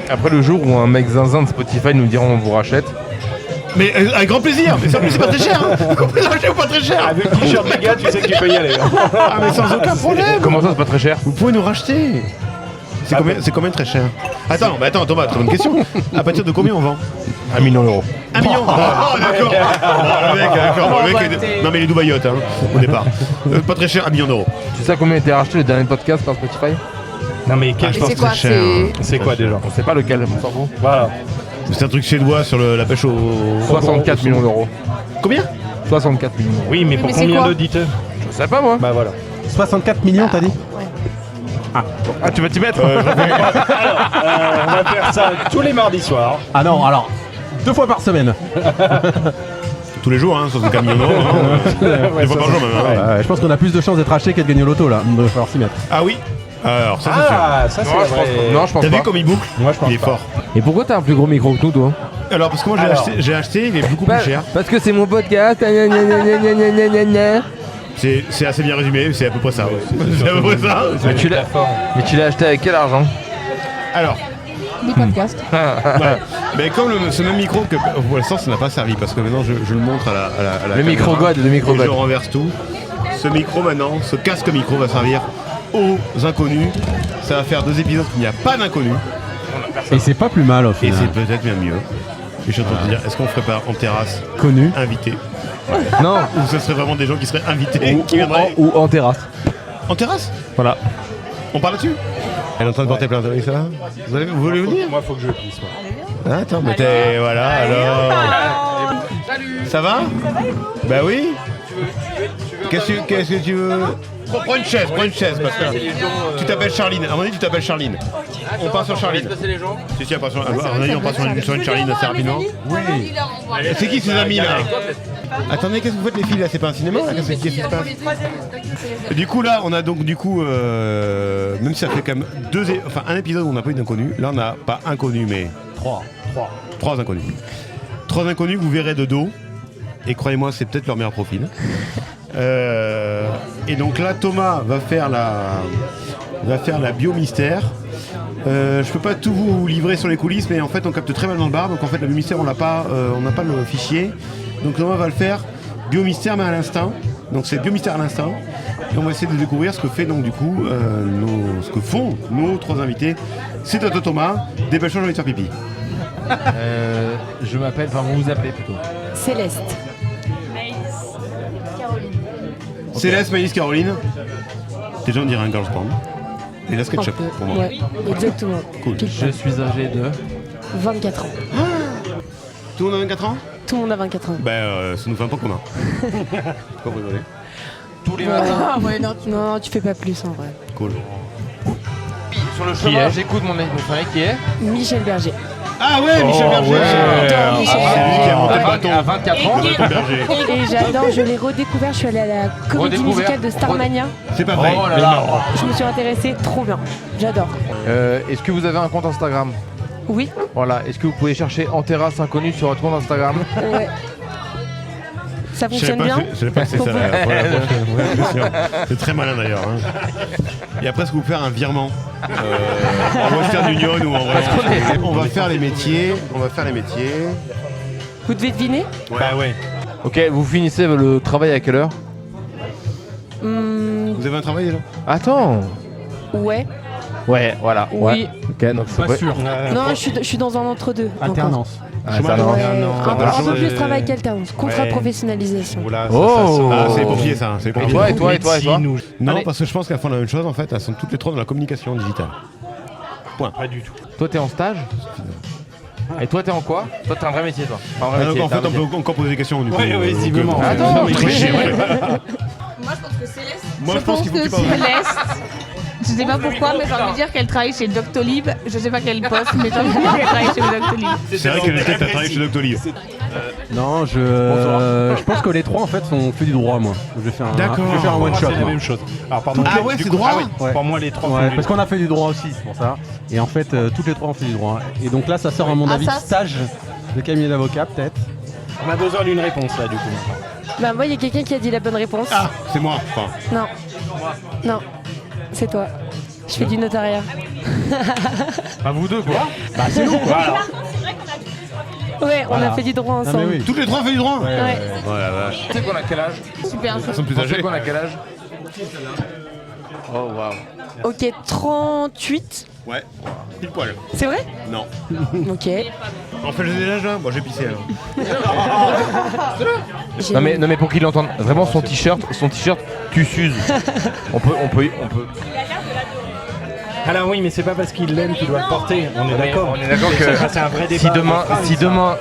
Après le jour où un mec zinzin de Spotify nous dira on vous rachète, Mais avec grand plaisir. Mais ça, en plus, c'est pas très cher. Hein. Vous pouvez l'acheter ou pas très cher. Avec le t-shirt des gars, tu sais que tu peux y aller. Ah, mais sans aucun problème. Comment ça, c'est pas très cher? Vous pouvez nous racheter. C'est combien très cher? Attends, Thomas, très bonne question. À partir de combien on vend? 1 million d'euros. 1 million. Oh, d'accord. Bon, le mec, d'accord. Bon, le mec est... Non, mais il est Dubaïote, hein, au départ. Pas très cher, 1 million d'euros. Tu sais combien a été racheté le dernier podcast par Spotify? Non mais quel Je pense c'est que quoi, c'est cher. C'est quoi déjà? On sait pas lequel, on s'en fout. Voilà. C'est un truc suédois sur la pêche au... 64 millions d'euros. Combien? 64 millions d'euros. Oui, mais pour mais c'est combien quoi d'auditeurs? Je sais pas moi. Bah voilà. 64 millions, t'as dit? Ah, tu vas t'y mettre? On va faire ça tous les mardis soirs. Ah non, alors, 2 fois par semaine. Tous les jours, hein, 64 millions d'euros. Hein. Des fois par jour même. Hein. Je pense qu'on a plus de chances d'être acheté qu'à de gagner au loto là. Il va falloir s'y mettre. Ah oui. Alors, ça c'est sûr. Ah, ça c'est Non, la je pense vraie... pas. Non, je pense T'as pas. vu comme il boucle? Moi je pense Il est pas. fort. Et pourquoi t'as un plus gros micro que nous, toi? Alors, parce que moi j'ai acheté, il est beaucoup Bah, plus cher. parce que c'est mon podcast. C'est assez bien résumé, c'est à peu près ça. Ouais. C'est à peu près ça. Mais tu l'as acheté avec quel argent? Alors, Des podcasts. ouais. Mais comme ce même micro que pour l'instant ça n'a pas servi parce que maintenant je le montre à la Le caméra. micro God, le micro Et je God. renverse tout. Ce micro maintenant, ce casque micro va servir aux inconnus. Ça va faire 2 épisodes qu'il n'y a pas d'inconnus. Et c'est pas plus mal au Et final. c'est peut-être bien mieux. Et je suis en train de te dire, est-ce qu'on ferait pas en terrasse Connu. invité? Non. Ou ce serait vraiment des gens qui seraient invités qui viendraient Ou en terrasse. en terrasse? Voilà. On parle là-dessus? Elle est en train de porter plainte avec ça. Vous voulez venir? Moi faut que je pisse. Moi. Attends, mais t'es... Voilà, alors... Ça va? Bah oui. Qu'est-ce que tu veux? Prends une chaise, parce que tu t'appelles Charline. À mon avis, tu t'appelles Charline. On part sur Charline. Si, on part sur, à mon avis, on part sur une Charline assez rapidement. Oui. C'est qui ces amis là? Attendez, qu'est-ce que vous faites les filles là? C'est pas un cinéma là? Qu'est-ce qui se passe? Du coup là, on a donc même si ça fait quand même un épisode où on n'a pas eu d'inconnus, là on n'a pas inconnu mais trois inconnus. 3 inconnus que vous verrez de dos. Et croyez-moi, c'est peut-être leur meilleur profil. Et donc là, Thomas va faire la bio-mystère. Je peux pas tout vous livrer sur les coulisses, mais en fait, on capte très mal dans le bar. Donc en fait, la bio-mystère, on n'a pas le fichier. Donc Thomas va le faire bio-mystère, mais à l'instinct. Donc c'est bio-mystère à l'instinct. Et on va essayer de découvrir ce que fait donc du coup ce que font nos 3 invités. C'est à toi Thomas. Dépêche-toi, j'ai envie de faire pipi. Je m'appelle, enfin vous vous appelez plutôt. Céleste. Céleste, Maïs, Caroline. Déjà on dirait un girls band. Et là SketchUp Un peu. pour moi. Ouais, exactement. Cool. Pile Je suis âgé de... 24 ans. Tout le monde a 24 ans? Tout le monde a 24 ans. Ben ça nous fait un peu commun. Pas rigoler. Tous les Ah ouais, non, Non, tu fais pas plus en vrai. Cool. Sur le chemin, j'écoute mon frère qui est... Michel Berger. Ah ouais, Michel Berger. J'adore Michel C'est lui qui a monté le bâton. À 24 ans. Le bâton Berger. Et j'adore, je l'ai redécouvert, je suis allée à la comédie Redécouvert. musicale de Starmania. C'est pas vrai. Oh là là. Je me suis intéressée, trop bien. J'adore. Est-ce que vous avez un compte Instagram? Oui, Voilà. Est-ce que vous pouvez chercher En Terrasse Inconnue sur votre compte Instagram? ouais. Ça Je savais fonctionne pas, bien? je savais pas que c'est ça la prochaine. Ouais, bien sûr. C'est très malin d'ailleurs. Hein. Et après, est-ce que vous faire un virement en Western Union ou en vrai? On va faire les métiers. Vous devez deviner? Bah ouais. Ok, vous finissez le travail à quelle heure? Vous avez un travail déjà? Attends. Ouais. Ouais, voilà. Oui. Ouais. Ok, donc c'est Pas sûr. Non, je suis dans un entre-deux. encore. Alternance. Ah, Chômage. ça va. Ouais, Alternance. un peu plus travail qu'alternance. Contrat Ouais. de professionnalisation. Oula, Oh. Ah, c'est les pompiers ça. C'est les Et pompiers. toi, et toi Médecine ou- Non, Allez. parce que je pense qu'elles font la même chose en fait. Elles sont toutes les 3 dans la communication digitale. Pas du tout. Toi, t'es en stage? Et toi, t'es en quoi? Toi, t'as un vrai métier, toi. Un vrai Ah, donc métier, en t'as un fait, on métier. peut encore poser des questions du coup. Ouais, visiblement. Attends, non, mais tricher, ouais. Moi, je pense que Céleste. Moi, je pense qu'il faut que tu parles. Céleste. Je sais pas pourquoi, mais j'ai envie de dire qu'elle travaille chez Doctolib. Je sais pas quel poste, mais j'ai envie de dire qu'elle travaille chez Doctolib. C'est vrai qu'elle était travaillé chez Doctolib. Non, je pense que les 3 en fait sont fait du droit moi. Je vais faire un one shot. C'est la moi. même chose. Alors pardon. Ah ouais, Du c'est coup, droit. ouais. Pour moi les 3 Ouais, parce qu'on a fait du droit aussi, c'est pour ça. Et en fait, toutes les 3 ont fait du droit. Et donc là, ça sort à mon avis ça, stage de cabinet d'avocat peut-être. On a besoin d'une réponse là du coup. Bah moi, il y a quelqu'un qui a dit la bonne réponse. Ah, c'est moi. Enfin, Non. Non. C'est toi. Je fais du notariat. Bah, vous deux, quoi. Bah c'est nous quoi alors. Ouais, on a fait du droit ensemble. Toutes les trois ont fait du droit. Ouais. Oh la vache. Tu sais qu'on a quel âge? Super. Ils sont plus Tu sais âgés. qu'on a quel âge? Oh waouh. Ok, 38. Ouais. Pile poil. C'est vrai? Non. Ok. On fait le jeu des âges là. Bon, j'ai pissé alors. Non mais pour qu'il l'entende, vraiment son t-shirt, tu s'uses. On peut. Alors oui, mais c'est pas parce qu'il l'aime qu'il doit le porter. On est d'accord. On est d'accord que Ça, c'est un vrai débat.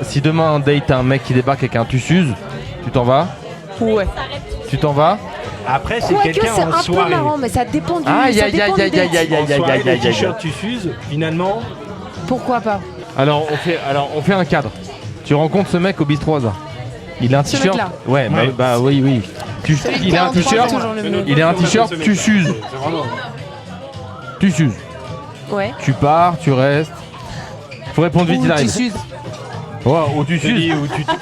si demain un date un mec qui débarque avec un tu s'uses, tu t'en vas? Ouais. Tu t'en vas? Après, c'est Quoique quelqu'un c'est en un peu soirée. marrant, mais ça dépend du. Aïe ça aïe dépend aïe du aïe date. aïe aïe aïe En soirée, aïe le aïe aïe. t-shirt tu fuses, finalement. Pourquoi pas? Alors on fait un cadre. Tu rencontres ce mec au bistrot hasard. Il a un Ce t-shirt. mec-là. Ouais, bah oui. Il a un t-shirt. Il a un t-shirt. Tu s'uses. Tu s'uses. Ouais. Tu pars, tu restes. Faut répondre vite, Ou il tu arrive. s'uses. Ouais, ou tu Tu te dis, s'uses.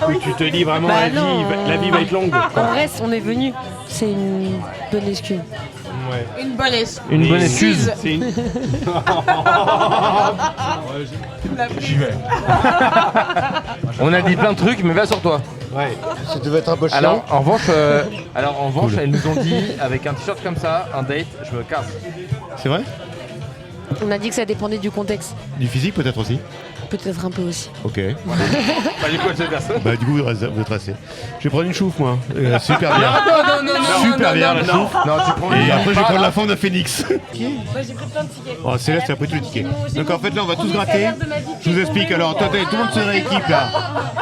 où tu te dis vraiment Bah la non. vie va être longue. On reste, on est venu. C'est une bonne excuse. Une bonne excuse. Une bonne excuse. C'est une... J'y vais. On a dit plein de trucs, mais va sur toi. Ouais. Ça devait être un peu chiant. Alors en revanche, elles nous ont dit avec un t-shirt comme ça, un date, je me casse. C'est vrai? On a dit que ça dépendait du contexte. Du physique peut-être aussi. Peut-être un peu aussi. Ok. Bah du coup, elle se casse. Bah du coup vous êtes resté. Je vais prendre une chouffe moi. Super bien. Non, Super bien la chouffe. Non, tu prends Et après je vais pas, prendre là. la forme d'un phénix. Moi j'ai pris plein de tickets. Oh Céleste a pris tous les tickets. Donc en fait là on va tous gratter. Je vous explique alors, attendez, tout le monde se rééquipe là.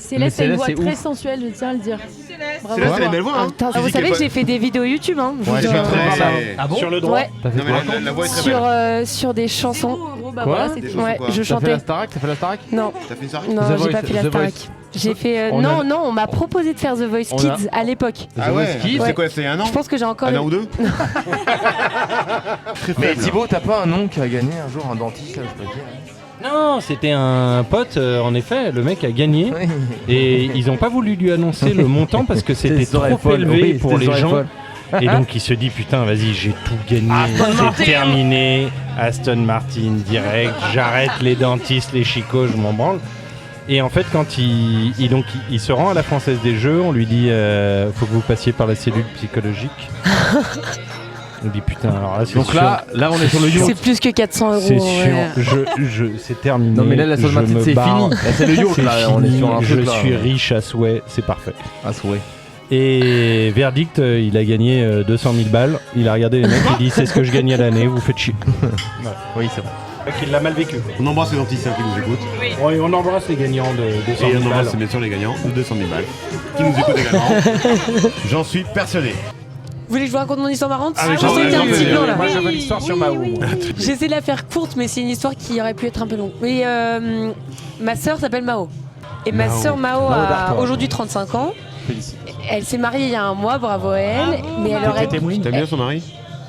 Céleste a une Céleste, voix c'est très ouf. sensuelle, je tiens à le dire. Bravo. Céleste elle a une belle voix hein. Putain, vous Physique, savez elle que j'ai fait des vidéos YouTube, hein. Ouais, Vous, c'est pas très... Ah bon Sur le droit. Ouais, T'as fait Non mais quoi la voix est très belle. sur des chansons. Gros, bah Quoi voilà, c'est Des tout. chansons Ouais, quoi je T'as fait chantais. la Starac? T'as fait la Starac? Non, T'as fait ça? non, The j'ai Voice, pas fait la The Starac. Voice. J'ai fait. On a- Non, on m'a proposé de faire The Voice On a- Kids à l'époque. Ah ouais? Kids. C'est quoi, c'est un an? Je pense que j'ai encore. Un an ou deux? Très Mais faible. Thibaut, t'as pas un nom qui a gagné un jour un dentiste là, je peux te dire. Non, c'était un pote, en effet, le mec a gagné. Oui. Et ils ont pas voulu lui annoncer le montant parce que c'était C'était trop folle, élevé oui, pour c'était les gens. folle. Et donc il se dit putain vas-y j'ai tout gagné, c'est terminé, Aston Martin direct, j'arrête les dentistes, les chicots, je m'en branle. Et en fait quand il se rend à la Française des Jeux, on lui dit faut que vous passiez par la cellule psychologique. On lui dit putain alors là c'est Donc sûr, là on est sur le yacht. C'est plus que 400 euros. c'est ouais. sûr, c'est terminé. Non mais là la je Aston Martin me c'est barre. fini. Là c'est le yacht C'est là, on est fini, sur un je truc là. suis riche à souhait, c'est parfait. À souhait. Et verdict, il a gagné 200 000 balles. Il a regardé les mecs, il dit c'est ce que je gagne à l'année, vous faites chier. Oui c'est vrai. Il l'a mal vécu. On embrasse les dentistes qui nous écoutent. Ouais, on embrasse les gagnants de 200 Et 000 on balles. embrasse bien sûr les gagnants de 200 000 balles qui nous écoutent également. J'en suis persuadé. Vous voulez que je vous raconte mon histoire marrante? Ah, mais Je sais qu'il y a un j'en petit ai- blanc là. Moi j'avais l'histoire sur Mao. J'essaie de la faire courte, mais c'est une histoire qui aurait pu être un peu longue. Mais ma sœur s'appelle Mao. Et ma sœur Mao a Dartois. aujourd'hui 35 ans. Elle s'est mariée il y a un mois, bravo à elle. Mais elle aurait. T'aimes bien son mari?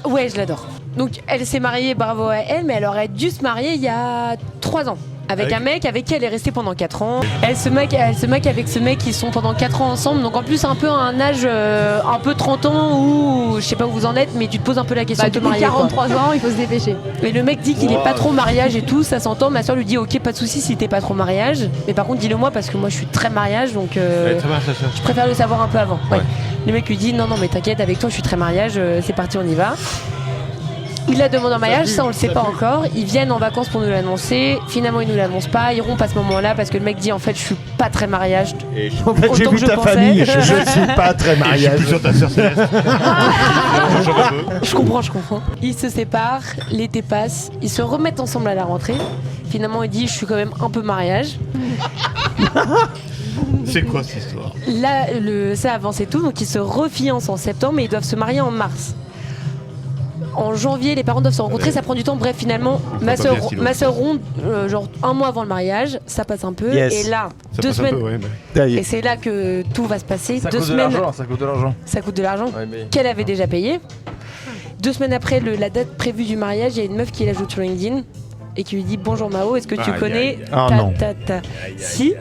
Ouais, je l'adore. Donc elle s'est mariée, bravo à elle, mais elle aurait dû se marier il y a 3 ans. Avec un mec avec qui elle est restée pendant 4 ans. Elle se maque avec ce mec, ils sont pendant 4 ans ensemble. Donc en plus un peu à un âge un peu 30 ans où je sais pas où vous en êtes, mais tu te poses un peu la question Bah, de te du coup, marier. quoi. 43 ans, il faut se dépêcher. Et le mec dit qu'il est pas trop mariage et tout, ça s'entend. Ma soeur lui dit ok, pas de soucis si t'es pas trop mariage. Mais par contre dis-le moi parce que moi je suis très mariage donc Très bien, ça. je préfère le savoir un peu avant. Ouais. Le mec lui dit non mais t'inquiète avec toi je suis très mariage, c'est parti on y va. Il la demande en mariage, ça on le sait pas encore. Ils viennent en vacances pour nous l'annoncer. Finalement ils nous l'annoncent pas, ils rompent à ce moment-là parce que le mec dit en fait je suis pas très mariage. En fait, j'ai Autant vu que je ta pensais. famille, je suis pas très Et je suis mariage. plus sur ta sœur Céleste. Je comprends. Ils se séparent, l'été passe, ils se remettent ensemble à la rentrée. Finalement il dit je suis quand même un peu mariage. C'est quoi cette histoire? Là ça avance et tout, donc ils se refiancent en septembre et ils doivent se marier en mars. En janvier, les parents doivent se rencontrer, ça prend du temps. Bref, finalement, ma pas bien, stylo. soeur ronde, genre un mois avant le mariage, ça passe un peu. Yes. Et là, Ça 2 passe un semaines. peu, ouais. mais- Et c'est là que tout va se passer. Ça 2 coûte de semaines, l'argent, ça coûte de l'argent. ça coûte de l'argent Ouais, mais- qu'elle avait déjà payé. 2 semaines après la date prévue du mariage, il y a une meuf qui l'ajoute sur LinkedIn et qui lui dit bonjour Mao, est-ce que tu Aïe, connais aïe, aïe. Ah, non. Si.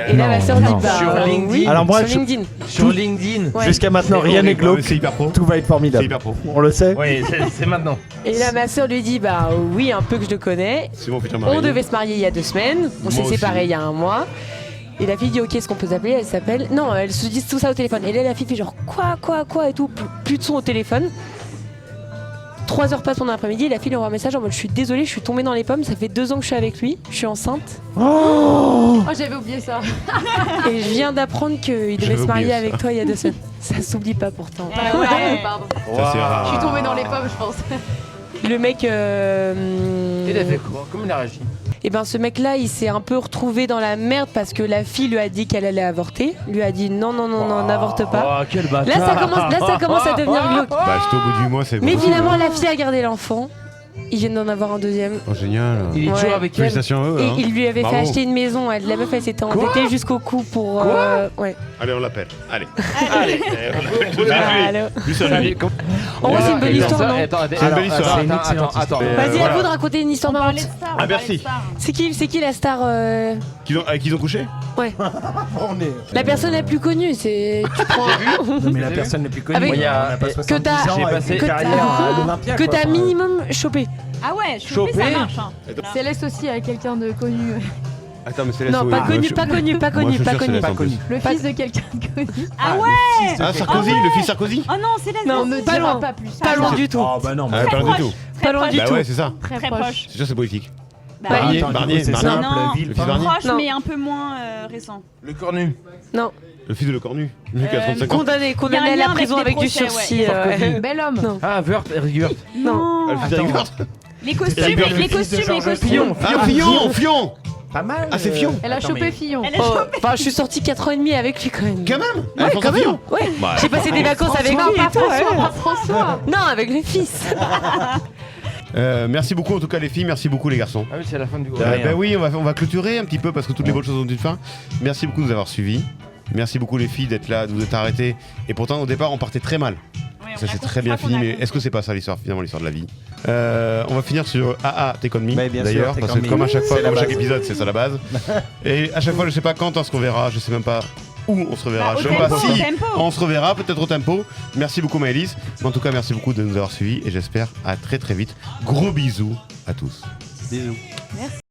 Et là, ma soeur dit non. bah Sur LinkedIn. oui, Alors moi, sur je- LinkedIn. Sur LinkedIn. Ouais. Jusqu'à maintenant, rien n'est Ouais, mais glauque. c'est hyper pro. Tout va être C'est formidable. hyper pro. On le sait. Oui, c'est maintenant. Et là, ma soeur lui dit bah oui, un peu que je le connais. C'est mon futur mari. On devait se marier il y a 2 semaines, on s'est Moi aussi. séparés il y a 1 mois. Et la fille dit ok, est-ce qu'on peut s'appeler? Elle s'appelle. Non, elles se disent tout ça au téléphone. Et là, la fille fait genre quoi et tout, plus de son au téléphone. 3 heures passent pendant l'après-midi et la fille lui envoie un message en mode je suis désolée, je suis tombée dans les pommes, ça fait 2 ans que je suis avec lui, je suis enceinte. Oh, j'avais oublié ça. Et je viens d'apprendre qu'il devait J'avais se marier oublié avec ça. toi il y a 2 semaines. Ça s'oublie pas pourtant. Pardon. Ça, c'est rare. Je suis tombée dans les pommes, je pense. Le mec. Il a fait quoi? Comment il a réagi? Et ben ce mec-là, il s'est un peu retrouvé dans la merde parce que la fille lui a dit qu'elle allait avorter. Lui a dit non, n'avorte pas. Oh, quel bâtard. Là, ça commence à devenir glauque. Bah, j'étais au bout du mois, c'est Mais possible. finalement, la fille a gardé l'enfant. Ils viennent d'en avoir un deuxième. Oh, génial. Il est Ouais. toujours avec elle. Félicitations à eux. Et hein. il lui avait Bravo. fait acheter une maison. La meuf, elle s'était endettée jusqu'au cou pour. Ouais. Allez, on l'appelle. Allez. Allô. Lui, ça lui. En vrai, c'est une bonne histoire, non? C'est une belle histoire. Attends. Vas-y, à vous de raconter une histoire marrante. Ah, merci. C'est qui la star Avec qui ils ont couché? La personne la plus connue, c'est. Tu prends. Mais la personne la plus connue, Avec- on n'a pas que 70 t'as- ans j'ai avec passé- une que carrière t'as- d'Olympia, Que quoi. t'as minimum chopé. Ah ouais, chopé, ça marche. Hein. Céleste aussi avec quelqu'un de connu. Attends, mais c'est Non, pas connu, pas connu, pas connu, pas connu. Pas connu. Le fils de quelqu'un de connu. Ah ouais. Ah, Sarkozy, le fils Sarkozy? Oh non, c'est la Non, On ne pas dira loin. pas plus. Pas loin du tout. Oh bah non, Ah, pas loin du tout. Pas loin du Bah tout. ouais, c'est ça. Très Très proche. proche. C'est sûr, c'est politique. Bah, Ouais. Barnier, Attends, du Barnier, coup, c'est Barnier. simple, Non. ville, Le fils fin. Barnier. Proche, Non. mais un peu moins récent. Le cornu. Non, Le fils de Le Cornu. Lui qui a 35 ans. condamné Il y a un à lien la avec prison les avec du procès, sursis. ouais. Bel homme. Non. Ah, Eric Wirth. Non. Ah, le fils d'Eric Wirth. Les costumes, Eric Wirth, les le fils costumes, les costumes. Fillon. Ah, Fillon. Pas mal. Ah, c'est Fillon. Elle a Attends, chopé mais- Fillon. Elle a Oh, chopé. Enfin, je suis sortie 4 ans et demi avec lui quand même. Quand même. Ouais, François quand même. Fillon. Ouais. Bah, J'ai passé des vacances avec lui Non, et pas tout. François, ouais. pas François. Non, avec le fils. Merci beaucoup en tout cas les filles, merci beaucoup les garçons. Ah oui, c'est la fin du groupe. Ben oui, on va clôturer un petit peu parce que toutes les bonnes choses ont une fin. Merci beaucoup de nous avoir suivis. Merci beaucoup les filles d'être là, de vous être arrêtées. Et pourtant au départ on partait très mal. Ça s'est très bien fini, mais est-ce que c'est pas ça l'histoire, finalement l'histoire de la vie? On va finir sur AA Take On Me Mais bien d'ailleurs, sûr, parce Take que On Me. comme à chaque fois, C'est la comme chaque base. épisode, c'est ça la base. Et à chaque fois, je sais pas quand est-ce qu'on verra, je sais même pas où on se reverra. Bah, Je au sais même pas tempo, si au tempo. on se reverra, peut-être au tempo. Merci beaucoup Maëlys. En tout cas, merci beaucoup de nous avoir suivis et j'espère à très très vite. Gros bisous à tous. Bisous. Merci.